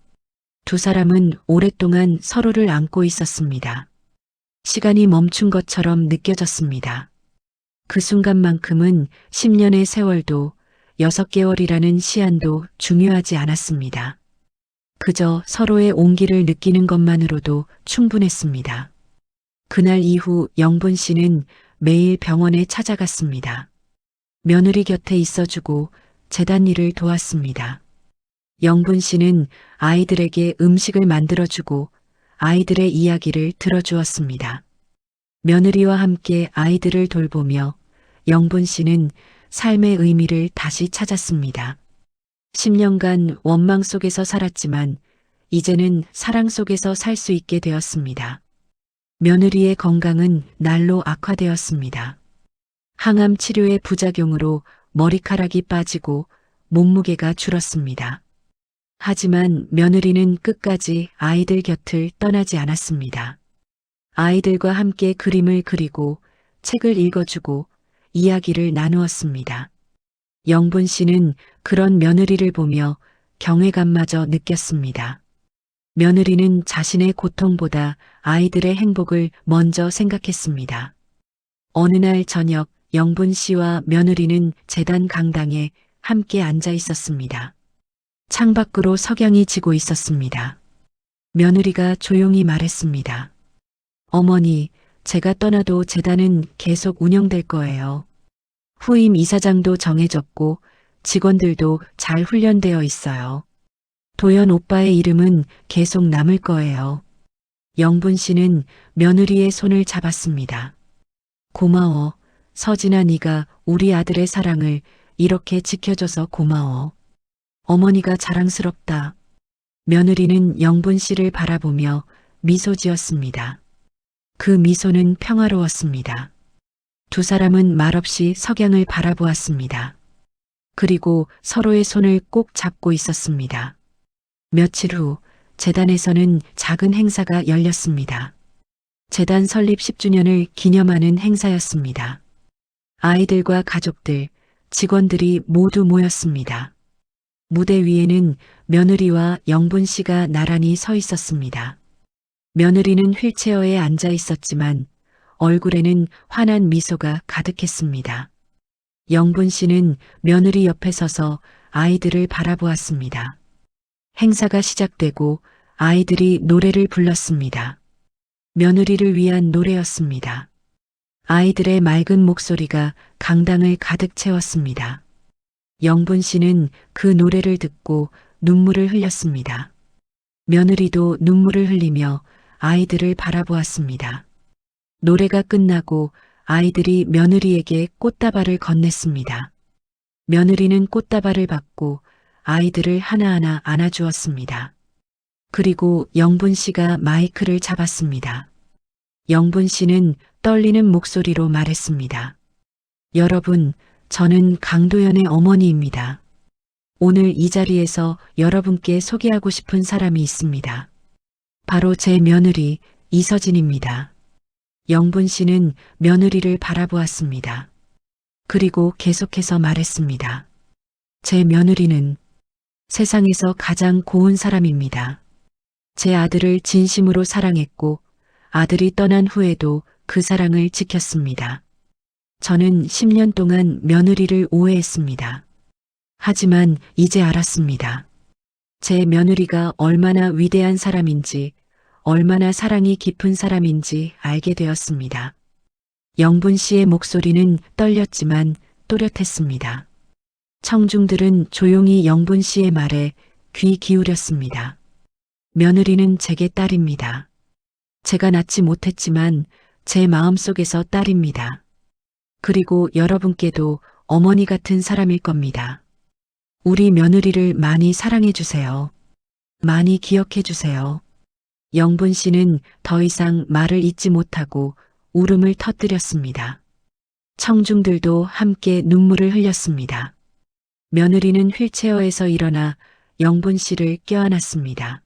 두 사람은 오랫동안 서로를 안고 있었습니다. 시간이 멈춘 것처럼 느껴졌습니다. 그 순간만큼은 10년의 세월도 6개월이라는 시한도 중요하지 않았습니다. 그저 서로의 온기를 느끼는 것만으로도 충분했습니다. 그날 이후 영분 씨는 매일 병원에 찾아갔습니다. 며느리 곁에 있어주고 재단 일을 도왔습니다. 영분 씨는 아이들에게 음식을 만들어주고 아이들의 이야기를 들어주었습니다. 며느리와 함께 아이들을 돌보며 영분 씨는 삶의 의미를 다시 찾았습니다. 10년간 원망 속에서 살았지만 이제는 사랑 속에서 살 수 있게 되었습니다. 며느리의 건강은 날로 악화되었습니다. 항암 치료의 부작용으로 머리카락이 빠지고 몸무게가 줄었습니다. 하지만 며느리는 끝까지 아이들 곁을 떠나지 않았습니다. 아이들과 함께 그림을 그리고 책을 읽어주고 이야기를 나누었습니다. 영분 씨는 그런 며느리를 보며 경외감마저 느꼈습니다. 며느리는 자신의 고통보다 아이들의 행복을 먼저 생각했습니다. 어느 날 저녁 영분 씨와 며느리는 재단 강당에 함께 앉아 있었습니다. 창밖으로 석양이 지고 있었습니다. 며느리가 조용히 말했습니다. 어머니, 제가 떠나도 재단은 계속 운영될 거예요. 후임 이사장도 정해졌고 직원들도 잘 훈련되어 있어요. 도연 오빠의 이름은 계속 남을 거예요. 영분 씨는 며느리의 손을 잡았습니다. 고마워. 서진아, 네가 우리 아들의 사랑을 이렇게 지켜줘서 고마워. 어머니가 자랑스럽다. 며느리는 영분 씨를 바라보며 미소 지었습니다. 그 미소는 평화로웠습니다. 두 사람은 말없이 석양을 바라보았습니다. 그리고 서로의 손을 꼭 잡고 있었습니다. 며칠 후 재단에서는 작은 행사가 열렸습니다. 재단 설립 10주년을 기념하는 행사였습니다. 아이들과 가족들, 직원들이 모두 모였습니다. 무대 위에는 며느리와 영분 씨가 나란히 서 있었습니다. 며느리는 휠체어에 앉아 있었지만 얼굴에는 환한 미소가 가득했습니다. 영분 씨는 며느리 옆에 서서 아이들을 바라보았습니다. 행사가 시작되고 아이들이 노래를 불렀습니다. 며느리를 위한 노래였습니다. 아이들의 맑은 목소리가 강당을 가득 채웠습니다. 영분 씨는 그 노래를 듣고 눈물을 흘렸습니다. 며느리도 눈물을 흘리며 아이들을 바라보았습니다. 노래가 끝나고 아이들이 며느리에게 꽃다발을 건넸습니다. 며느리는 꽃다발을 받고 아이들을 하나하나 안아주었습니다. 그리고 영분 씨가 마이크를 잡았습니다. 영분 씨는 떨리는 목소리로 말했습니다. 여러분, 저는 강도연의 어머니입니다. 오늘 이 자리에서 여러분께 소개하고 싶은 사람이 있습니다. 바로 제 며느리 이서진입니다. 영분 씨는 며느리를 바라보았습니다. 그리고 계속해서 말했습니다. 제 며느리는 세상에서 가장 고운 사람입니다. 제 아들을 진심으로 사랑했고 아들이 떠난 후에도 그 사랑을 지켰습니다. 저는 10년 동안 며느리를 오해했습니다. 하지만 이제 알았습니다. 제 며느리가 얼마나 위대한 사람인지, 얼마나 사랑이 깊은 사람인지 알게 되었습니다. 영분 씨의 목소리는 떨렸지만 또렷했습니다. 청중들은 조용히 영분 씨의 말에 귀 기울였습니다. 며느리는 제게 딸입니다. 제가 낳지 못했지만 제 마음속에서 딸입니다. 그리고 여러분께도 어머니 같은 사람일 겁니다. 우리 며느리를 많이 사랑해 주세요. 많이 기억해 주세요. 영분 씨는 더 이상 말을 잇지 못하고 울음을 터뜨렸습니다. 청중들도 함께 눈물을 흘렸습니다. 며느리는 휠체어에서 일어나 영분 씨를 껴안았습니다.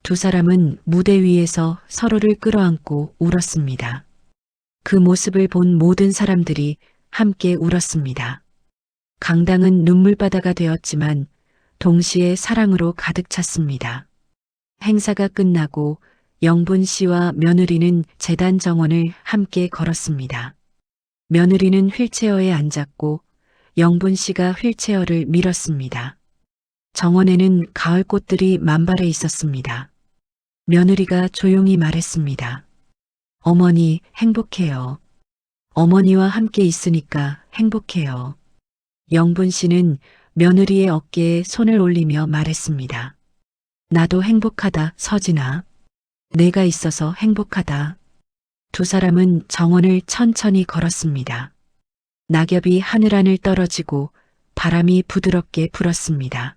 두 사람은 무대 위에서 서로를 끌어안고 울었습니다. 그 모습을 본 모든 사람들이 함께 울었습니다. 강당은 눈물바다가 되었지만 동시에 사랑으로 가득 찼습니다. 행사가 끝나고 영분 씨와 며느리는 재단 정원을 함께 걸었습니다. 며느리는 휠체어에 앉았고 영분 씨가 휠체어를 밀었습니다. 정원에는 가을 꽃들이 만발해 있었습니다. 며느리가 조용히 말했습니다. 어머니, 행복해요. 어머니와 함께 있으니까 행복해요. 영분 씨는 며느리의 어깨에 손을 올리며 말했습니다. 나도 행복하다, 서진아. 내가 있어서 행복하다. 두 사람은 정원을 천천히 걸었습니다. 낙엽이 하늘하늘 떨어지고 바람이 부드럽게 불었습니다.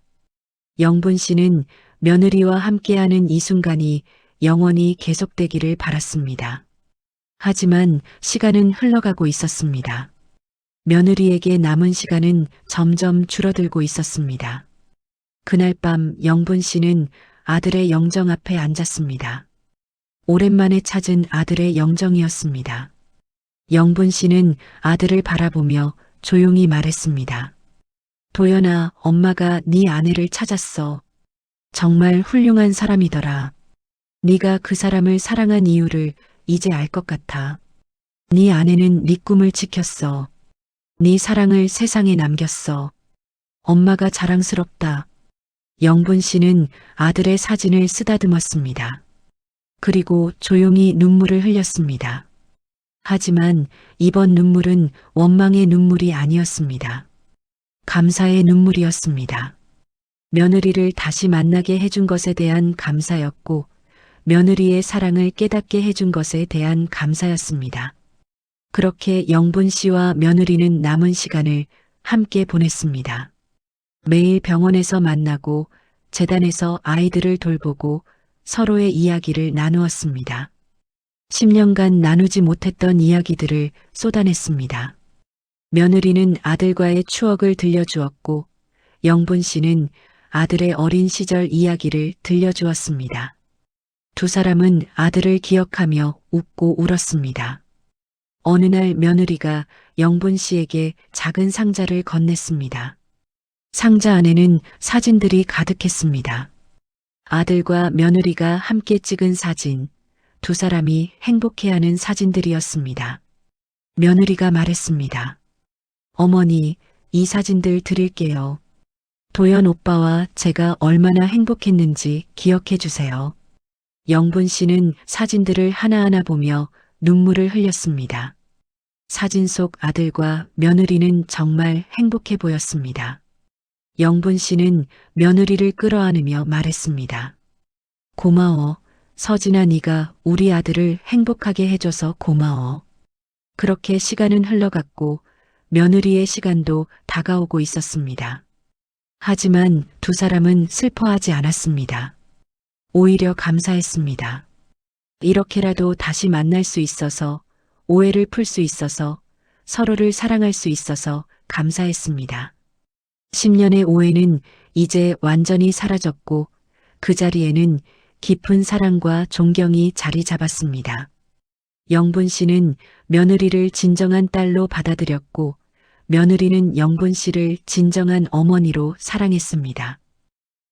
영분 씨는 며느리와 함께하는 이 순간이 영원히 계속되기를 바랐습니다. 하지만 시간은 흘러가고 있었습니다. 며느리에게 남은 시간은 점점 줄어들고 있었습니다. 그날 밤 영분 씨는 아들의 영정 앞에 앉았습니다. 오랜만에 찾은 아들의 영정이었습니다. 영분 씨는 아들을 바라보며 조용히 말했습니다. 도연아, 엄마가 네 아내를 찾았어. 정말 훌륭한 사람이더라. 네가 그 사람을 사랑한 이유를 이제 알 것 같아. 네 아내는 네 꿈을 지켰어. 네 사랑을 세상에 남겼어. 엄마가 자랑스럽다. 영분 씨는 아들의 사진을 쓰다듬었습니다. 그리고 조용히 눈물을 흘렸습니다. 하지만 이번 눈물은 원망의 눈물이 아니었습니다. 감사의 눈물이었습니다. 며느리를 다시 만나게 해준 것에 대한 감사였고 며느리의 사랑을 깨닫게 해준 것에 대한 감사였습니다. 그렇게 영분 씨와 며느리는 남은 시간을 함께 보냈습니다. 매일 병원에서 만나고 재단에서 아이들을 돌보고 서로의 이야기를 나누었습니다. 10년간 나누지 못했던 이야기들을 쏟아냈습니다. 며느리는 아들과의 추억을 들려주었고 영분 씨는 아들의 어린 시절 이야기를 들려주었습니다. 두 사람은 아들을 기억하며 웃고 울었습니다. 어느 날 며느리가 영분 씨에게 작은 상자를 건넸습니다. 상자 안에는 사진들이 가득했습니다. 아들과 며느리가 함께 찍은 사진, 두 사람이 행복해하는 사진들이었습니다. 며느리가 말했습니다. 어머니, 이 사진들 드릴게요. 도연 오빠와 제가 얼마나 행복했는지 기억해 주세요. 영분 씨는 사진들을 하나하나 보며 눈물을 흘렸습니다. 사진 속 아들과 며느리는 정말 행복해 보였습니다. 영분 씨는 며느리를 끌어안으며 말했습니다. 고마워. 서진아, 네가 우리 아들을 행복하게 해줘서 고마워. 그렇게 시간은 흘러갔고 며느리의 시간도 다가오고 있었습니다. 하지만 두 사람은 슬퍼하지 않았습니다. 오히려 감사했습니다. 이렇게라도 다시 만날 수 있어서, 오해를 풀 수 있어서, 서로를 사랑할 수 있어서 감사했습니다. 10년의 오해는 이제 완전히 사라졌고 그 자리에는 깊은 사랑과 존경이 자리 잡았습니다. 영분 씨는 며느리를 진정한 딸로 받아들였고 며느리는 영분 씨를 진정한 어머니로 사랑했습니다.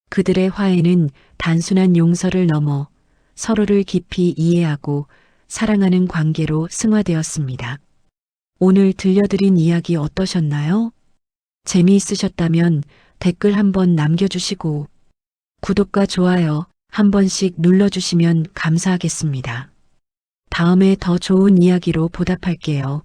그들의 화해는 단순한 용서를 넘어 서로를 깊이 이해하고 사랑하는 관계로 승화되었습니다. 오늘 들려드린 이야기 어떠셨나요? 재미있으셨다면 댓글 한번 남겨주시고 구독과 좋아요 한 번씩 눌러주시면 감사하겠습니다. 다음에 더 좋은 이야기로 보답할게요.